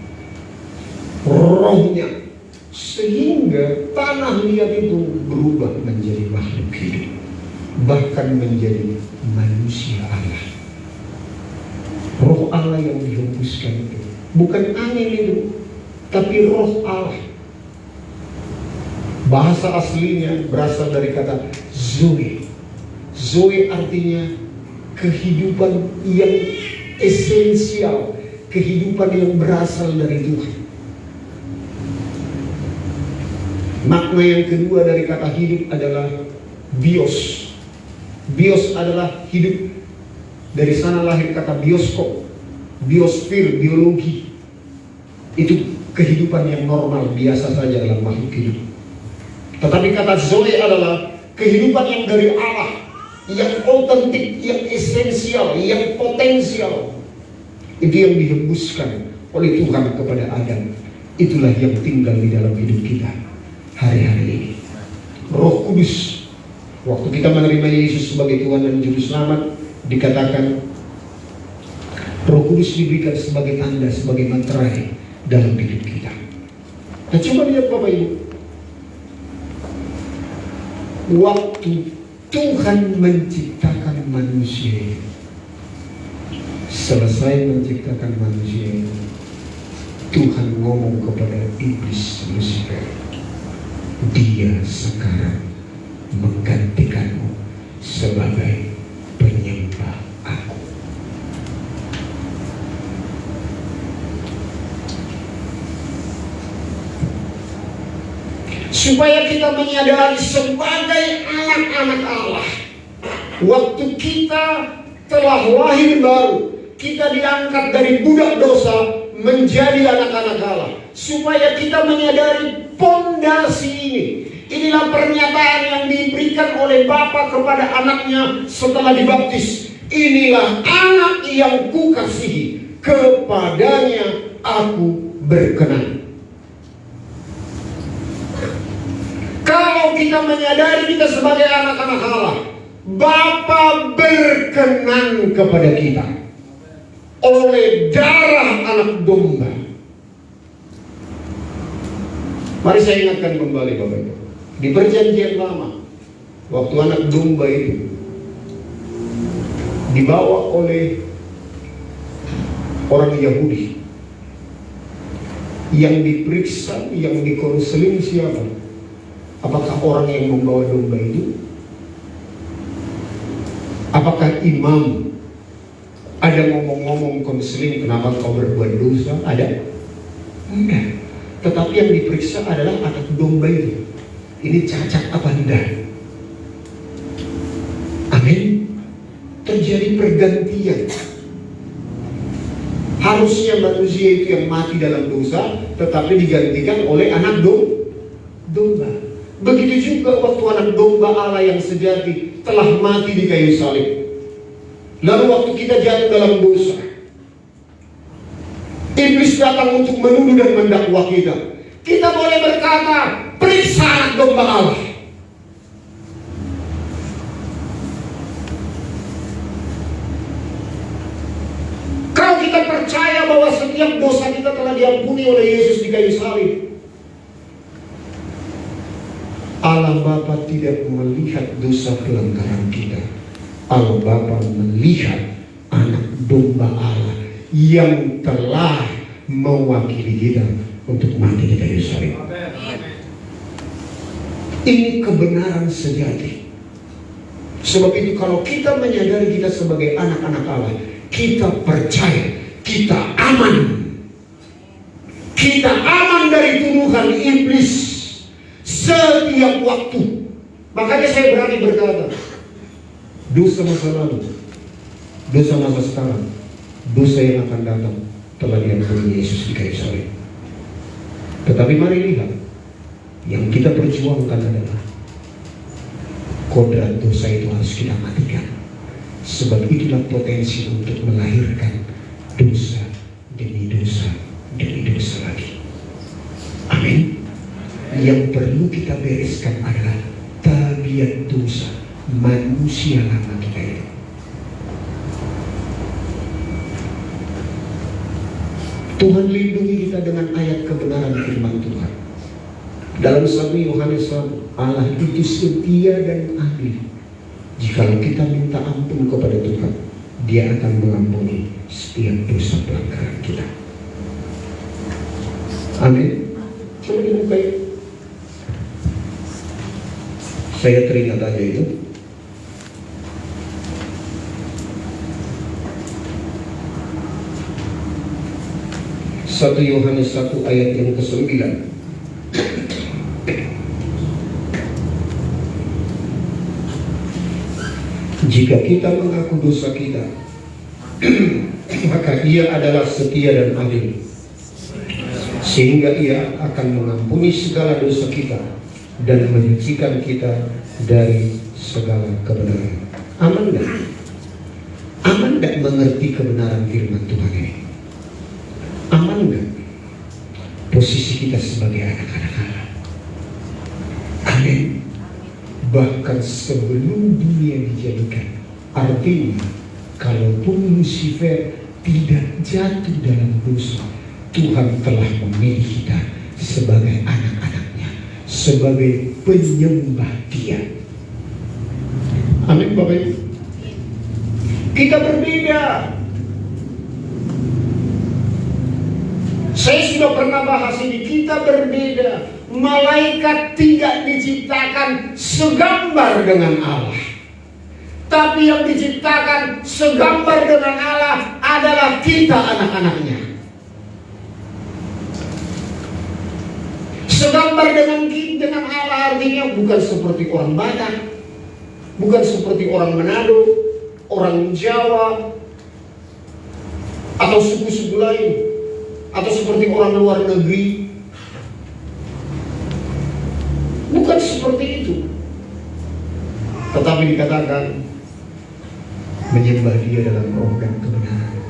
rohnya, sehingga tanah liat itu berubah menjadi makhluk hidup, bahkan menjadi manusia Allah. Roh Allah yang dihembuskan itu bukan angin itu, tapi roh Allah. Bahasa aslinya berasal dari kata Zoe. Zoe artinya kehidupan yang esensial, kehidupan yang berasal dari Tuhan. Makna yang kedua dari kata hidup adalah bios. Bios adalah hidup. Dari sana lahir kata bioskop, biosfer, biologi. Itu kehidupan yang normal, biasa saja dalam makhluk hidup. Tetapi kata Zoe adalah kehidupan yang dari Allah, yang otentik, yang esensial, yang potensial. Itu yang dihembuskan oleh Tuhan kepada Adam. Itulah yang tinggal di dalam hidup kita hari-hari ini. Roh Kudus, waktu kita menerima Yesus sebagai Tuhan dan Juru Selamat, dikatakan Roh Kudus diberikan sebagai tanda, sebagai materai dalam hidup kita. Nah, coba lihat Bapak Ibu, waktu Tuhan menciptakan manusia, selesai menciptakan manusia, Tuhan ngomong kepada iblis Lucifer, dia sekarang menggantikanmu sebagai penyembah aku. Supaya kita menyadari sebagai anak-anak Allah, waktu kita telah lahir baru, kita diangkat dari budak dosa menjadi anak-anak Allah. Supaya kita menyadari pondasi ini. Inilah pernyataan yang diberikan oleh Bapa kepada anaknya setelah dibaptis. Inilah anak yang kukasihi, kepadanya aku berkenan. Kalau kita menyadari kita sebagai anak-anak Allah, Bapa berkenan kepada kita oleh darah anak domba. Mari saya ingatkan kembali Bapak Ibu, di perjanjian lama, waktu anak domba itu dibawa oleh orang Yahudi, yang diperiksa, yang dikonseling siapa? Apakah orang yang membawa domba itu? Apakah imam? Ada ngomong-ngomong konseling, kenapa kau berbuat dosa? Ada? Enggak. Tetapi yang diperiksa adalah anak domba itu. Ini cacat apa enggak? Amin. Terjadi pergantian. Harusnya manusia itu yang mati dalam dosa, tetapi digantikan oleh anak domba. Begitu juga waktu anak domba Allah yang sejati telah mati di kayu salib. Lalu waktu kita jatuh dalam dosa, iblis datang untuk menuduh dan mendakwa kita. Kita boleh berkata, periksa anak domba Allah. Kalau kita percaya bahwa setiap dosa kita telah diampuni oleh Yesus di kayu salib, Allah Bapa tidak melihat dosa pelanggaran kita, Allah Bapa melihat anak domba Allah yang telah mewakili kita untuk mati di kayu salib. Ini kebenaran sejati. Sebab itu kalau kita menyadari kita sebagai anak-anak Allah, kita percaya, kita aman. Kita aman dari tuduhan iblis setiap waktu. Makanya saya berani berkata, dosa masa lalu, dosa masa sekarang, dosa yang akan datang telah diampuni Yesus di kayu salib. Tetapi mari lihat, yang kita perjuangkan adalah kodrat dosa itu harus kita matikan. Sebab itulah potensi untuk melahirkan dosa demi dosa demi dosa lagi. Amin. Yang perlu kita bereskan adalah tabiat dosa manusia lama kita itu. Tuhan lindungi kita dengan ayat kebenaran firman Tuhan. Dalam 1 Yohanes 1, Allah itu setia dan adil. Jikalau kita minta ampun kepada Tuhan, Dia akan mengampuni setiap dosa pelanggaran kita. Amin. Coba dibuka ya. Saya teringat aja itu. Satu Yohanes 1 ayat yang ke-9. Jika kita mengaku dosa kita, maka Ia adalah setia dan adil, sehingga Ia akan mengampuni segala dosa kita dan menyucikan kita dari segala kebenaran. Aman gak? Aman gak mengerti kebenaran firman Tuhan ini? Aman gak posisi kita sebagai anak-anak Allah? Amin. Bahkan sebelum dunia dijadikan, artinya kalaupun Lucifer tidak jatuh dalam dosa, Tuhan telah memilih kita sebagai anak-anaknya, sebagai penyembah Dia. Amin Bapak Ibu. Kita berbeda. Saya sudah pernah bahas ini, kita berbeda. Malaikat tidak diciptakan segambar dengan Allah, tapi yang diciptakan segambar dengan Allah adalah kita anak-anaknya. Segambar dengan Allah artinya bukan seperti orang Batak, bukan seperti orang Manado, orang Jawa, atau suku-suku lain, atau seperti orang luar negeri. Bukan seperti itu. Tetapi dikatakan menyembah Dia dalam roh dan kebenaran.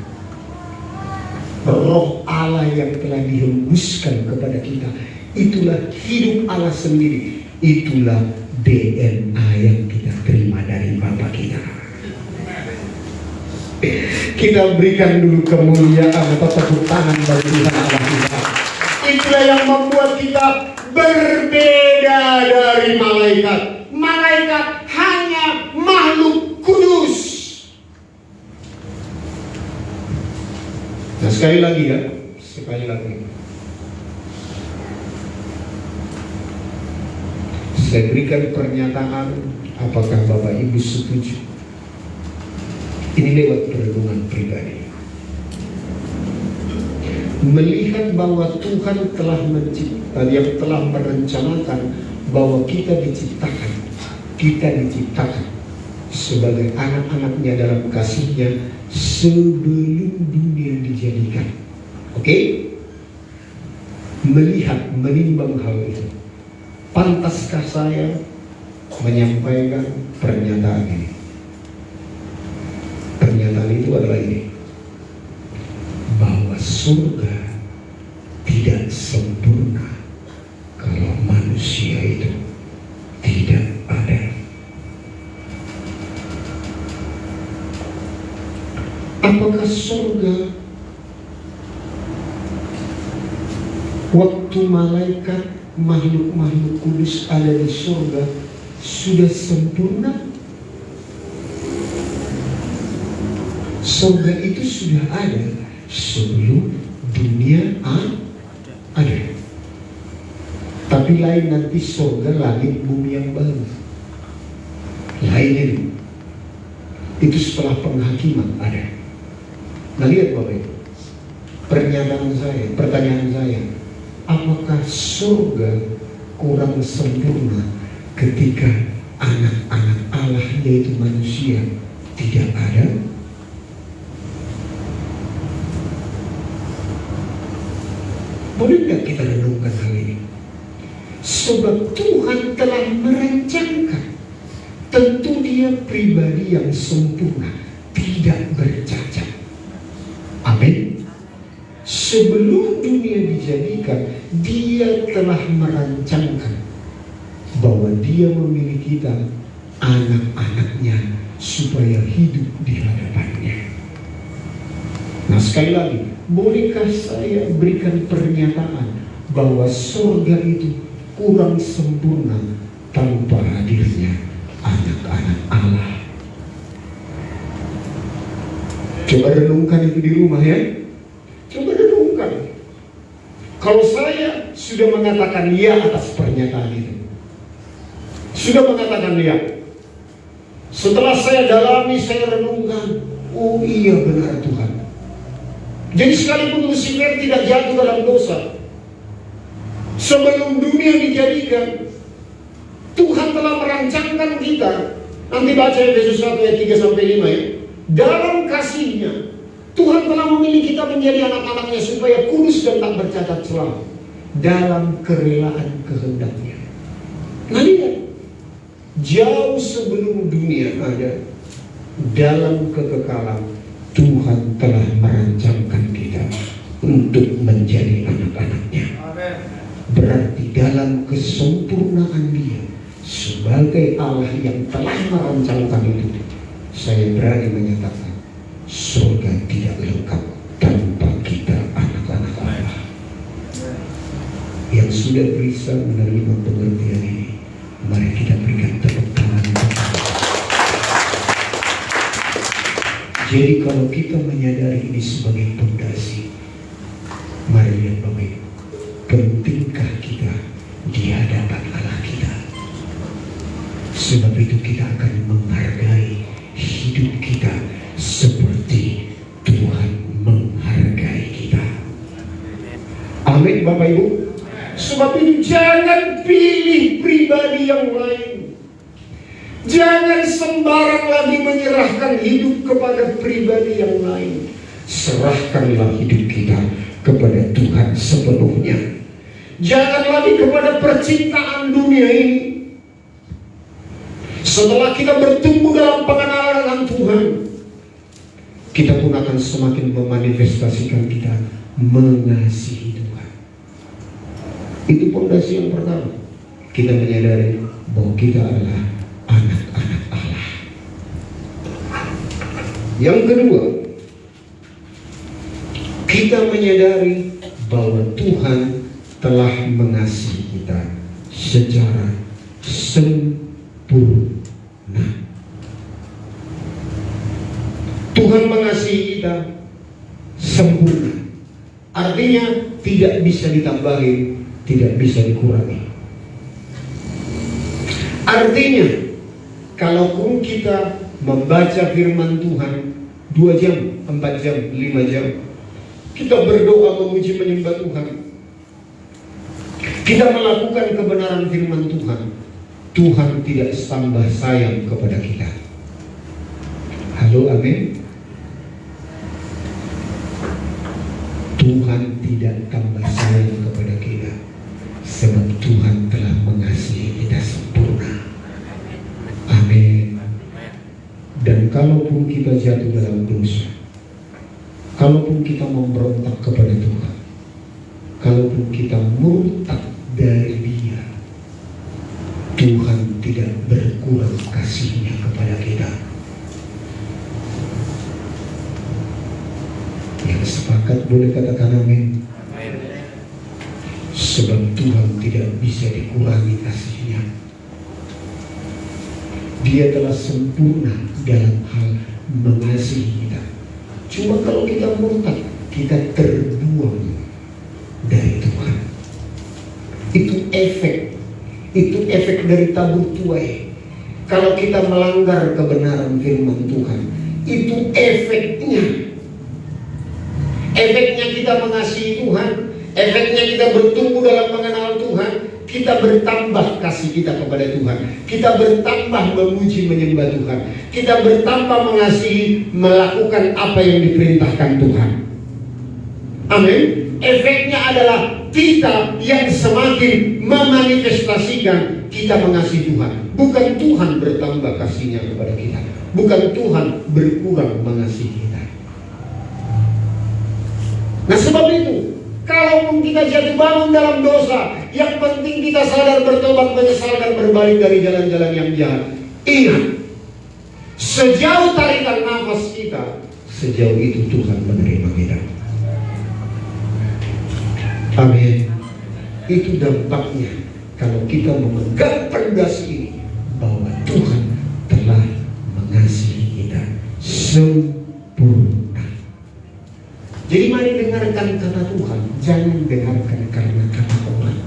Roh Allah yang telah dihembuskan kepada kita, itulah hidup Allah sendiri. Itulah DNA yang kita terima dari Bapa kita. Kita berikan dulu kemuliaan atau tepuk tangan bagi Tuhan Allah kita. Itulah yang membuat kita berbeda dari malaikat. Malaikat hanya makhluk kudus. Nah sekali lagi ya, sekali lagi. Saya berikan pernyataan, apakah Bapak Ibu setuju? Ini lewat perenungan pribadi. Melihat bahwa Tuhan telah mencipta, yang telah merencanakan bahwa kita diciptakan sebagai anak-anaknya dalam kasih-Nya sebelum dunia dijadikan. Oke? Melihat, menimbang hal itu, pantaskah saya menyampaikan pernyataan ini? Pernyataan itu adalah ini, bahwa surga tidak sempurna kalau manusia itu tidak ada. Apakah surga waktu malaikat, makhluk-makhluk kudus ada di surga sudah sempurna? Surga itu sudah ada sebelum dunia ada. Tapi lain nanti surga langit bumi yang baru. Lain itu. Itu setelah penghakiman ada. Nah lihat Bapak Ibu, pertanyaan saya, apakah surga kurang sempurna ketika anak-anak Allah yaitu manusia tidak ada? Boleh nggak kita renungkan hal ini? Sebab Tuhan telah merancangkan, tentu Dia pribadi yang sempurna, tidak bercacat. Amin. Sebelum dunia dijadikan, Dia telah merancangkan bahwa Dia memilih kita, anak-anaknya, supaya hidup di hadapannya. Nah sekali lagi, bolehkah saya berikan pernyataan bahwa surga itu kurang sempurna tanpa hadirnya anak-anak Allah? Coba renungkan itu di rumah ya. Coba renungkan. Kalau saya sudah mengatakan ya atas pernyataan itu, sudah mengatakan ya, setelah saya dalami, saya renungkan, oh iya benar Tuhan. Jadi sekalipun Lucifer tidak jatuh dalam dosa, sebelum dunia dijadikan, Tuhan telah merancangkan kita. Nanti baca Efesus 1 ayat 3-5 ya. Dalam kasih-Nya, Tuhan telah memilih kita menjadi anak-anaknya supaya kudus dan tak bercacat celah dalam kerelaan kehendak-Nya. Nah lihat, jauh sebelum dunia ada, dalam kekekalan Tuhan telah merancangkan kita untuk menjadi anak-anaknya. Berarti dalam kesempurnaan Dia sebagai Allah yang telah merancangkan itu, saya berani menyatakan surga tidak lengkap tanpa kita anak-anak Allah. Yang sudah bisa menerima pengertian ini, mari kita berikan tepuk tangan. Jadi kalau kita menyadari ini sebagai fondasi, mari lihat Bapak Ibu, pentingkah kita di hadapan Allah kita? Sebab itu kita akan menghargai hidup kita seperti Tuhan menghargai kita. Amin Bapak Ibu. Sebab itu jangan pilih pribadi yang lain. Jangan sembarang lagi menyerahkan hidup kepada pribadi yang lain. Serahkanlah hidup kita kepada Tuhan sepenuhnya. Jangan lagi kepada percintaan dunia ini. Setelah kita bertumbuh dalam pengenalan dengan Tuhan, kita pun akan semakin memanifestasikan kita mengasihi Tuhan. Itu fondasi yang pertama. Kita menyadari bahwa kita adalah anak-anak Allah. Yang kedua, kita menyadari bahwa Tuhan telah mengasihi kita secara sempurna. Tuhan mengasihi kita sempurna. Artinya tidak bisa ditambahi, tidak bisa dikurangi. Artinya kalaupun kita membaca firman Tuhan 2 jam, 4 jam, 5 jam, kita berdoa memuji menyembah Tuhan, kita melakukan kebenaran firman Tuhan, Tuhan tidak tambah sayang kepada kita. Halo, amin. Tuhan tidak tambah sayang kepada kita, sebab Tuhan telah mengasihi kita sempurna. Amin. Dan kalaupun kita jatuh dalam dosa, kalaupun kita memberontak kepada Tuhan, kalaupun kita murtad dari Dia, Tuhan tidak berkurang kasih-Nya kepada kita. Yang sepakat boleh katakan amin. Sebab Tuhan tidak bisa dikurangi kasih-Nya. Dia telah sempurna dalam hal mengasihi kita, Cuma kalau kita murtad, kita terbuang dari Tuhan. Itu efek dari tabur tuai. Kalau kita melanggar kebenaran firman Tuhan, itu efeknya. Efeknya kita mengasihi Tuhan, efeknya kita bertumbuh dalam mengenal Tuhan, kita bertambah kasih kita kepada Tuhan, kita bertambah memuji menyembah Tuhan, kita bertambah mengasihi, melakukan apa yang diperintahkan Tuhan. Amin. Efeknya adalah kita yang semakin memanifestasikan kita mengasihi Tuhan. Bukan Tuhan bertambah kasihnya kepada kita, bukan Tuhan berkurang mengasihi kita. Nah, sebab itu, kalaupun kita jatuh bangun dalam dosa, yang penting kita sadar, bertobat, menyesal, dan berbalik dari jalan-jalan yang jahat. Ingat, sejauh tarikan nafas kita, sejauh itu Tuhan menerima kita. Amin. Itu dampaknya kalau kita memegang pondasi ini, bahwa Tuhan telah mengasihi kita sempurna. Jadi mari dengarkan kata Tuhan, jangan dengarkan karena kata orang.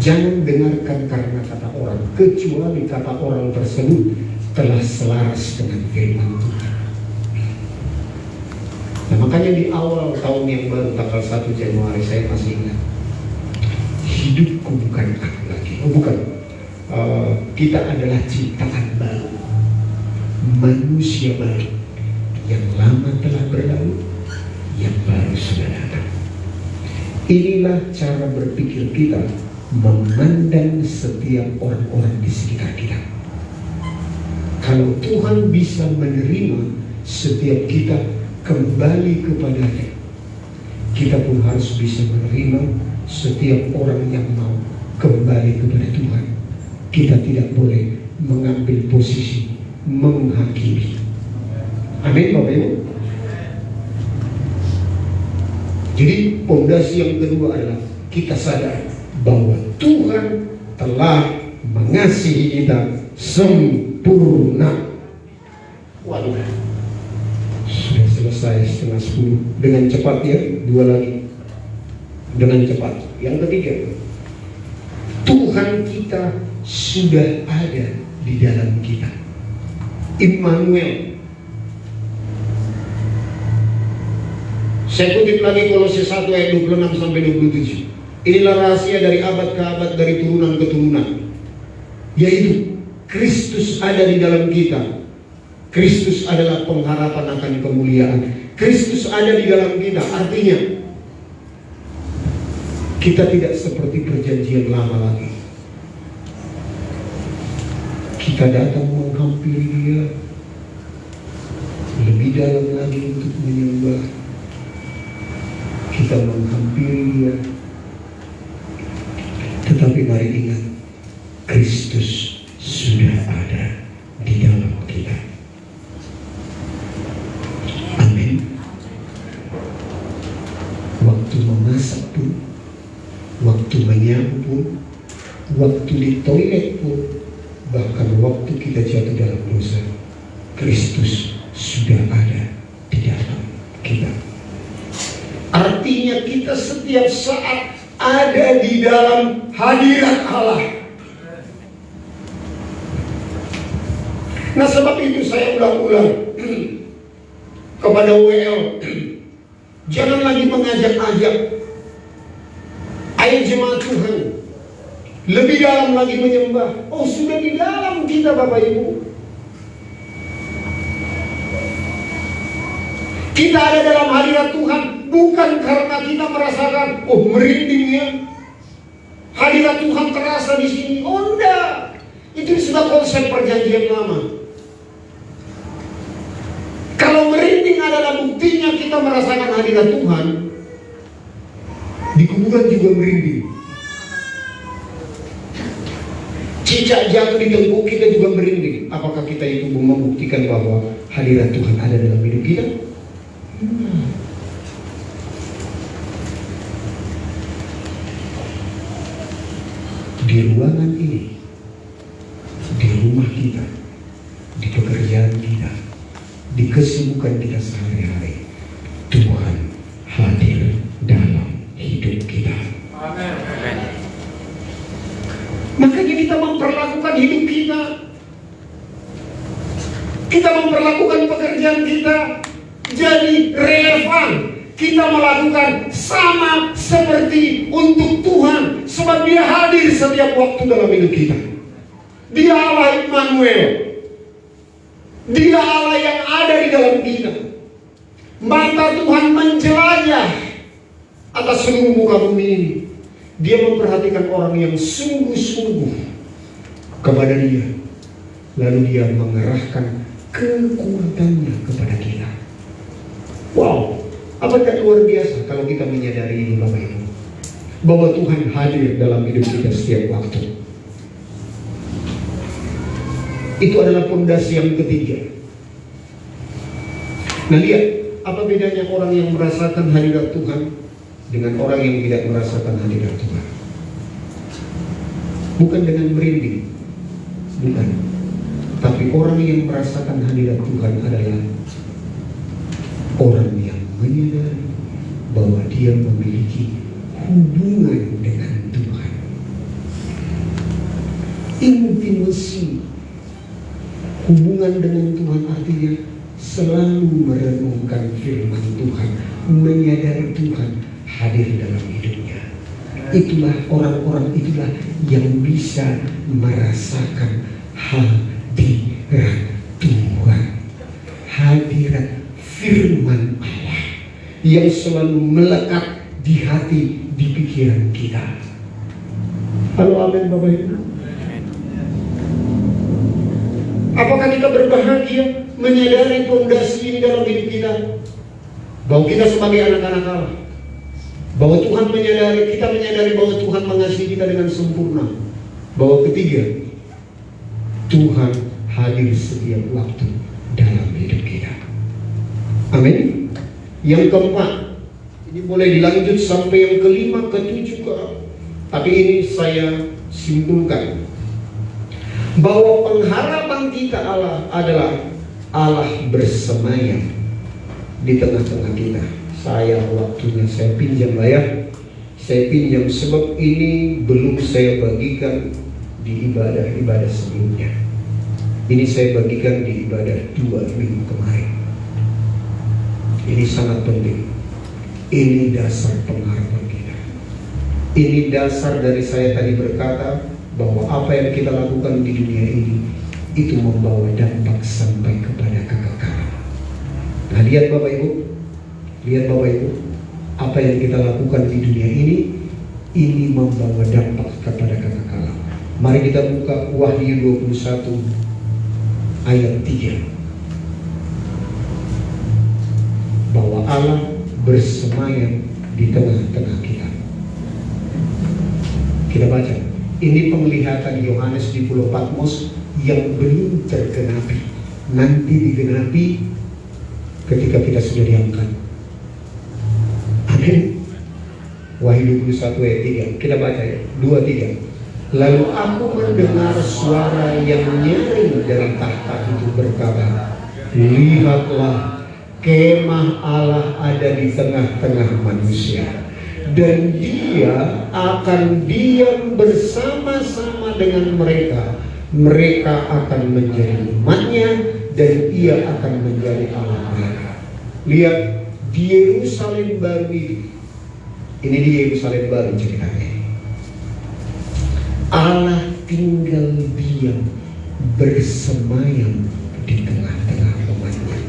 Jangan dengarkan karena kata orang, kecuali kata orang tersebut telah selaras dengan firman Tuhan. Nah, makanya di awal tahun yang baru, tanggal 1 Januari, saya masih ingat, hidupku bukan aku lagi. Kita adalah ciptaan baru, manusia baru, yang lama telah berlalu, yang baru sudah datang. Inilah cara berpikir kita memandang setiap orang-orang di sekitar kita. Kalau Tuhan bisa menerima setiap kita kembali kepadanya, kita pun harus bisa menerima setiap orang yang mau kembali kepada Tuhan. Kita tidak boleh mengambil posisi menghakimi. Amin, Bapak Ibu. Jadi pondasi yang kedua adalah kita sadar bahwa Tuhan telah mengasihi kita sempurna. Waduh, sudah selesai 9:30. Dengan cepat ya, 2 lagi. Dengan cepat. Yang ketiga, Tuhan kita sudah ada di dalam kita. Immanuel. Saya kutip lagi Kolose 1 ayat 26 sampai 27. Inilah rahasia dari abad ke abad, dari turunan ke turunan, yaitu Kristus ada di dalam kita. Kristus adalah pengharapan akan kemuliaan. Kristus ada di dalam kita. Artinya kita tidak seperti perjanjian lama lagi. Kita datang menghampiri Dia lebih dalam lagi untuk menyembah. Kita menghampiri Dia. Tetapi mari ingat, Kristus sudah ada di dalam kita. Amin. Waktu memasak pun, waktu menyapu pun, waktu di toilet pun, bahkan waktu kita jatuh dalam dosa, Kristus sudah ada di dalam kita. Artinya kita setiap saat ada di dalam hadirat Allah. Nah, sebab itu saya ulang-ulang kepada WL, jangan lagi mengajak-ajak, ayo jemaat Tuhan lebih dalam lagi menyembah. Oh, sudah di dalam kita, Bapak Ibu. Kita ada dalam hadirat Tuhan bukan karena kita merasakan, oh merindingnya, hadirat Tuhan terasa di sini. Oh enggak, itu sudah konsep perjanjian lama. Kalau merinding adalah buktinya kita merasakan hadirat Tuhan, di kuburan juga merinding. Cicak jatuh di tengkuk kita juga merinding. Apakah kita itu membuktikan bahwa hadirat Tuhan ada dalam hidup kita? di ruangan ini, di rumah kita, di pekerjaan kita, di kesibukan kita sehari-hari, Tuhan hadir dalam hidup kita. Amin. Makanya kita memperlakukan hidup kita memperlakukan pekerjaan kita jadi relevan. Kita melakukan sama seperti untuk Tuhan, sebab Dia hadir setiap waktu dalam hidup kita. Dia Allah Immanuel. Dia Allah yang ada di dalam kita. Mata Tuhan menjelajah atas seluruh muka bumi ini. Dia memperhatikan orang yang sungguh-sungguh kepada Dia. Lalu Dia mengerahkan kekuatannya kepada kita. Wow, apakah luar biasa kalau kita menyadari ini, Bapak Ibu, bahwa Tuhan hadir dalam hidup kita setiap waktu. Itu adalah fondasi yang ketiga. Nah, lihat apa bedanya orang yang merasakan hadirat Tuhan dengan orang yang tidak merasakan hadirat Tuhan. Bukan dengan merinding, bukan. Tapi orang yang merasakan hadirat Tuhan adalah orang yang menyadari bahwa dia memiliki hubungan dengan Tuhan. Intimasi. Hubungan dengan Tuhan artinya selalu merenungkan firman Tuhan, menyadari Tuhan hadir dalam hidupnya. Itulah orang-orang itulah yang bisa merasakan hadirat Tuhan, hadirat firman Allah yang selalu melekat di hati, di pikiran kita. Halo, amin Bapak Ibu. Apakah kita berbahagia menyadari fondasi ini dalam hidup kita? Bahwa kita sebagai anak-anak Allah, bahwa Tuhan kita menyadari bahwa Tuhan mengasihi kita dengan sempurna. Bahwa ketiga, Tuhan hadir setiap waktu dalam hidup kita. Amin. Yang keempat, ini boleh dilanjut sampai yang kelima, ketujuh, tapi ini saya simpulkan bahwa pengharapan kita adalah Allah bersemayam di tengah-tengah kita. Waktunya saya pinjam lah ya. Saya pinjam sebab ini belum saya bagikan di ibadah sebelumnya. Ini saya bagikan di ibadah 2 minggu kemarin. Ini sangat penting. Ini dasar pengharapan kita. Ini dasar dari saya tadi berkata bahwa apa yang kita lakukan di dunia ini itu membawa dampak sampai kepada kekekalan. Nah, lihat Bapak Ibu, apa yang kita lakukan di dunia ini membawa dampak kepada kekekalan. Mari kita buka Wahyu 21 ayat 3. Bahwa Allah bersemayam di tengah-tengah kita. Kita baca. Ini penglihatan Yohanes di Pulau Patmos yang belum tergenapi. Nanti digenapi ketika kita sudah diangkat. Amin. Wahyu 21 ayat 3. Kita baca ya. 2-3. Lalu aku mendengar suara yang nyaring dari tahta itu berkata, lihatlah, kemah Allah ada di tengah-tengah manusia, dan Dia akan diam bersama-sama dengan mereka. Mereka akan menjadi umat-Nya, dan Ia akan menjadi Allah mereka. Lihat di Yerusalem baru ini di Yerusalem baru ceritanya. Allah tinggal diam bersemayam di tengah-tengah umat-Nya.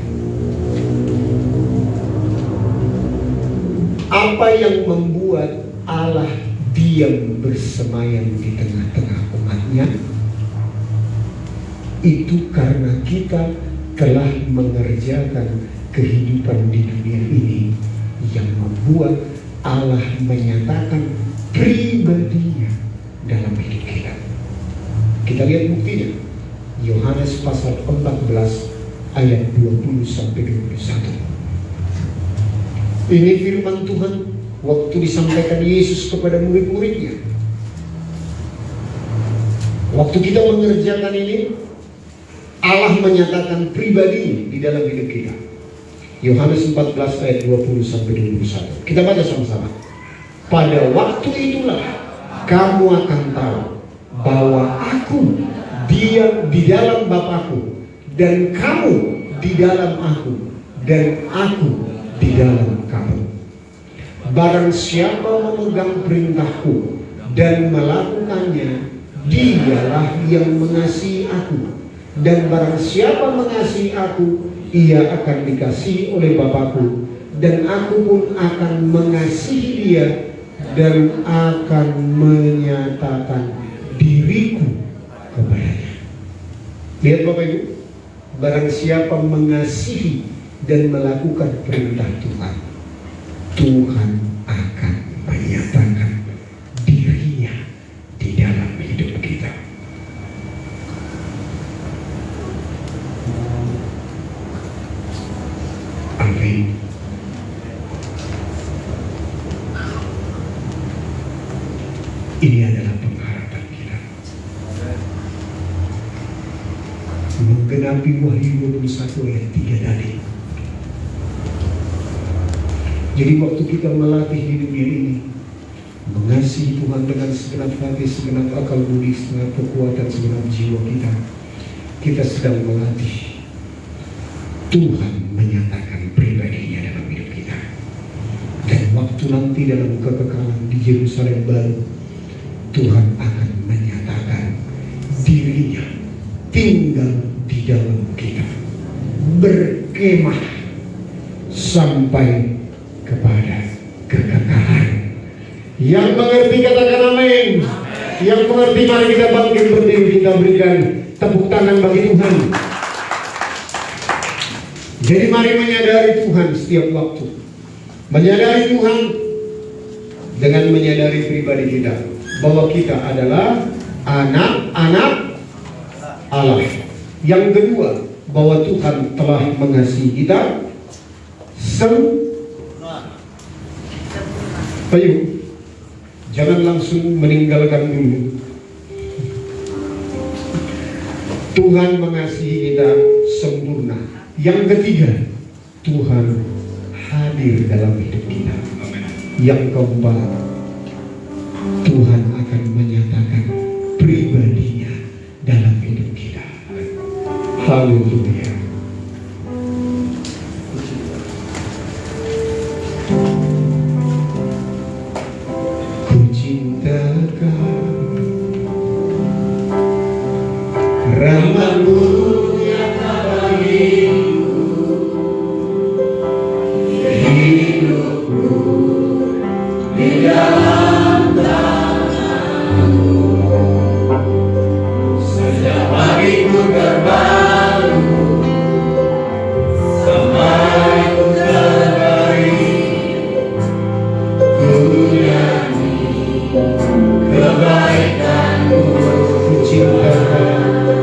Apa yang membuat Allah diam bersemayam di tengah-tengah umat-Nya? Itu karena kita telah mengerjakan kehidupan di dunia ini yang membuat Allah menyatakan pribadinya dalam hidup kita. Kita lihat buktinya. Yohanes pasal 14 ayat 20-21. Ini firman Tuhan waktu disampaikan Yesus kepada murid-muridnya. Waktu kita mengerjakan ini, Allah menyatakan pribadi di dalam hidup kita. Yohanes 14 ayat 20 sampai 21. Kita baca sama-sama. Pada waktu itulah kamu akan tahu bahwa aku diam di dalam Bapakku, dan kamu di dalam aku, dan aku di dalam kamu. Barang siapa memegang perintahku dan melakukannya, dialah yang mengasihi aku. Dan barang siapa mengasihi aku, ia akan dikasihi oleh Bapakku, dan aku pun akan mengasihi dia dan akan menyatakan diriku kepadanya. Lihat Bapak Ibu, barang siapa mengasihi dan melakukan perintah Tuhan, Tuhan akan menyatakan dirinya di dalam hidup kita. Amin. Ini adalah pengharapan kita. Menggenapi Wahyu 21 ayat 3 tadi. Jadi waktu kita melatih hidupnya ini, mengasihi Tuhan dengan segenap hati, segenap akal budi, segenap kekuatan, segenap jiwa kita, kita sedang melatih Tuhan menyatakan pribadinya dalam hidup kita. Dan waktu nanti dalam kekekalan di Yerusalem baru, Tuhan akan menyatakan dirinya tinggal di dalam kita, berkemah sampai kepada kekekalan. Yang mengerti katakan amin. Yang mengerti mari kita bangkit berdiri, kita berikan tepuk tangan bagi Tuhan. Jadi mari menyadari Tuhan setiap waktu. Menyadari Tuhan dengan menyadari pribadi kita, bahwa kita adalah anak-anak Allah. Yang kedua, bahwa Tuhan telah mengasihi kita Ayo, jangan langsung meninggalkan dulu. Tuhan mengasihi kita sempurna. Yang ketiga, Tuhan hadir dalam hidup kita. Yang keempat, Tuhan akan menyatakan pribadinya dalam hidup kita. Haleluya. Ku cintakan rahmat-Mu yang abadiku, hidupku di dalam tangan-Mu. Sejak pagiku terbaru sampai ku terbaring, ku nyanyi kebaikan-Mu. Ku cintakan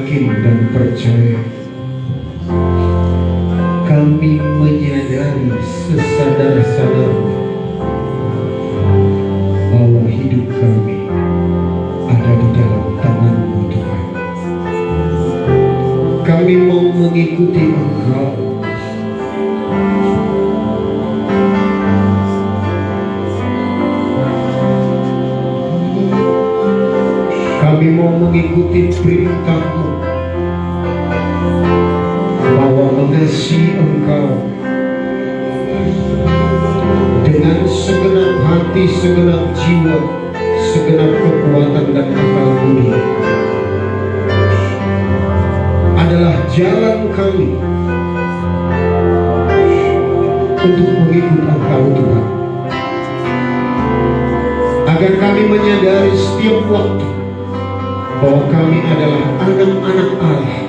yakin dan percaya. Kami menyadari sesadar-sadarnya bahwa hidup kami ada di dalam tangan-Mu Tuhan. Kami mau mengikuti Engkau. Kami mau mengikuti perintah-Mu bahwa mengasihi Engkau dengan segenap hati, segenap jiwa, segenap kekuatan dan akal budi adalah jalan kami untuk mengikut Engkau Tuhan. Agar kami menyadari setiap waktu bahwa kami adalah anak-anak Allah,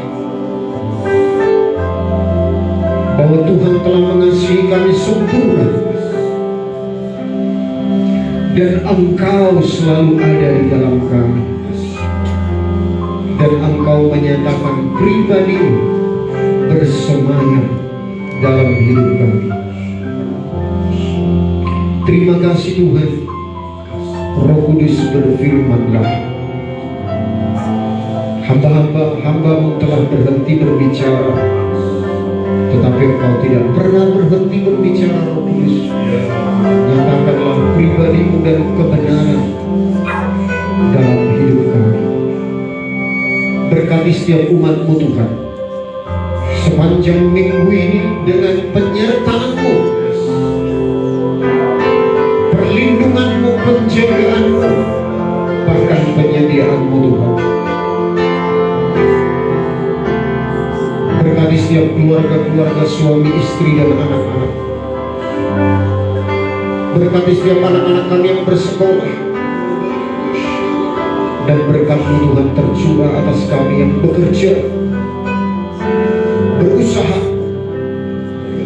bahwa Tuhan telah mengasihi kami sempurna, dan Engkau selalu ada di dalam kami, dan Engkau menyatakan pribadi bersemayam dalam hidup kami. Terima kasih Tuhan. Roh Kudus berfirman-Lah, hamba-Mu telah berhenti berbicara, tetapi Engkau tidak pernah berhenti berbicara. Roh Kudus, nyatakanlah pribadi-Mu dan kebenaran dalam hidup kami. Berkati setiap umat-Mu Tuhan sepanjang minggu ini dengan penyertaan-Mu, perlindungan-Mu, penjagaan-Mu, bahkan penyediaan-Mu Tuhan. Berkati setiap keluarga-keluarga, suami, istri, dan anak-anak. Berkati setiap anak-anak kami yang bersekolah, dan berkat-Mu Tuhan tercurah atas kami yang bekerja, berusaha.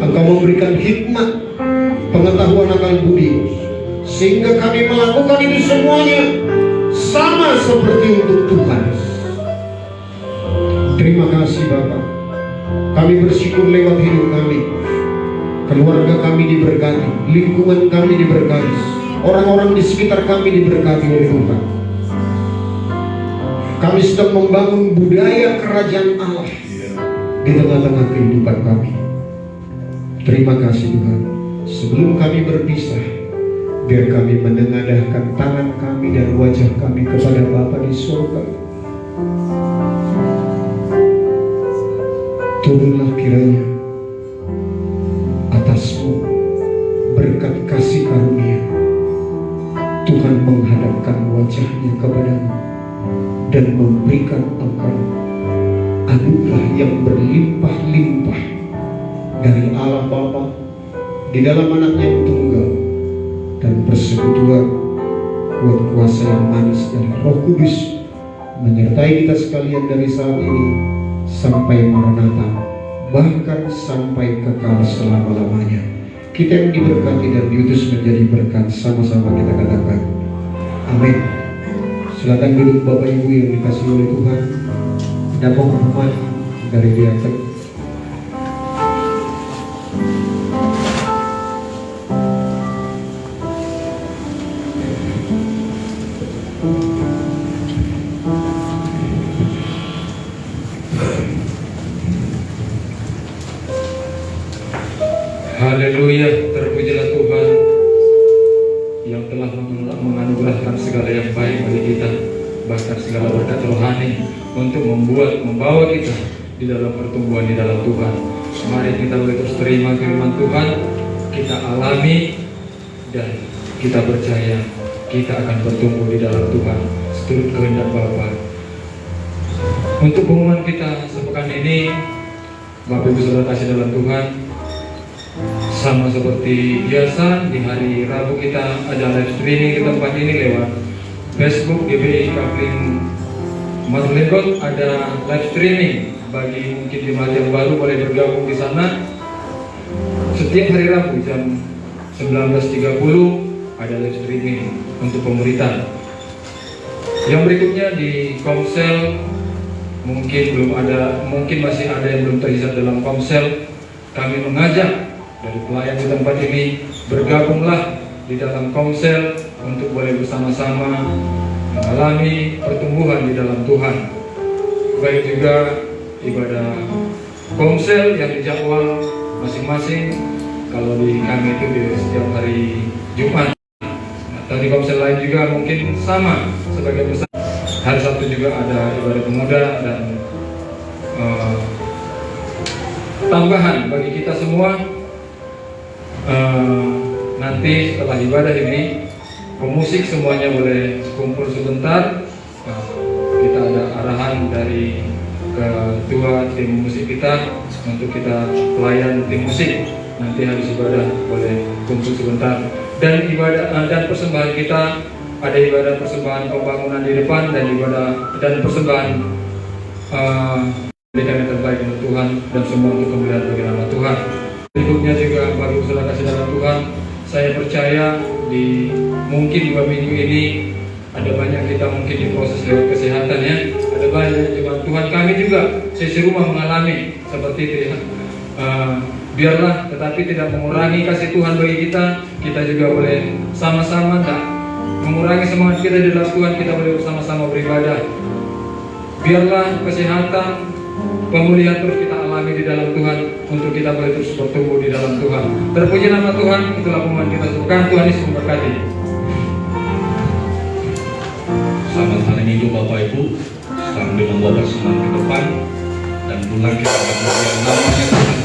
Engkau memberikan hikmat, pengetahuan, akal budi, sehingga kami melakukan itu semuanya sama seperti untuk Tuhan. Terima kasih Bapak. Kami bersyukur lewat hidup kami, keluarga kami diberkati, lingkungan kami diberkati, orang-orang di sekitar kami diberkati oleh Tuhan. Kami sedang membangun budaya kerajaan Allah di tengah-tengah kehidupan kami. Terima kasih Tuhan. Sebelum kami berpisah, biar kami menengadahkan tangan kami dan wajah kami kepada Bapa di surga. Turunlah kiranya atas-Mu berkat kasih karunia. Tuhan menghadapkan wajah-Nya kepadamu dan memberikan engkau anugerah yang berlimpah-limpah dari Allah Bapa di dalam Anaknya yang tunggal, dan persekutuan kuat kuasa yang manis dari Roh Kudus menyertai kita sekalian dari saat ini sampai Maranatha, bahkan sampai kekal selama-lamanya. Kita yang diberkati dan diutus menjadi berkat, sama-sama kita katakan amin. Silakan duduk Bapak Ibu yang dikasihi oleh Tuhan. Ada pengumuman dari diaken. Haleluya, terpujilah Tuhan yang telah menganugerahkan segala yang baik bagi kita, bahkan segala berkat rohani untuk membawa kita di dalam pertumbuhan di dalam Tuhan. Mari kita boleh terus terima firman Tuhan, kita alami dan kita percaya kita akan bertumbuh di dalam Tuhan seturut kehendak Bapa. Untuk pengumuman kita sepekan ini, Bapak Ibu Saudara kasih dalam Tuhan, sama seperti biasa di hari Rabu kita ada live streaming di tempat ini lewat Facebook GBI Kapling Marlegot. Ada live streaming bagi mungkin jemaat yang baru boleh bergabung di sana. Setiap hari Rabu jam 19.30 ada live streaming untuk pemuritan. Yang berikutnya di Komsel mungkin masih ada yang belum terlibat dalam komsel. Kami mengajak dari pelayan di tempat ini, bergabunglah di dalam komsel untuk boleh bersama-sama mengalami pertumbuhan di dalam Tuhan. Baik juga ibadah komsel yang dijadwal masing-masing. Kalau di kami itu di setiap hari Jumat, atau di komsel lain juga mungkin sama sebagai besar. Hari Sabtu juga ada ibadah pemuda dan tambahan bagi kita semua. Nanti setelah ibadah ini, pemusik semuanya boleh kumpul sebentar. Kita ada arahan dari ketua tim musik kita untuk kita pelayan tim musik. Nanti habis ibadah boleh kumpul sebentar. Dan ibadah dan persembahan kita, ada ibadah persembahan pembangunan di depan dan persembahan berikan yang terbaik untuk Tuhan dan semua untuk kemuliaan bagi nama Tuhan. Berikutnya juga bagi saudara kasih dalam Tuhan, saya percaya mungkin 2 minggu ini ada banyak kita mungkin di proses lewat kesehatan ya. Ada banyak jemaat Tuhan kami juga sesi rumah mengalami seperti itu ya. Biarlah tetapi tidak mengurangi kasih Tuhan bagi kita. Kita juga boleh sama-sama mengurangi semangat kita di dalam Tuhan. Kita boleh bersama-sama beribadah. Biarlah kesehatan, pemulihan terus kita alami di dalam Tuhan, untuk kita boleh terus bertumbuh di dalam Tuhan. Terpuji nama Tuhan. Itulah pengumuman kita sukan. Tuhan Yesus memberkati. Selamat hari Minggu Bapak Ibu. Sambil membawa senang ke depan dan pulang kita akan melihat namanya Tuhan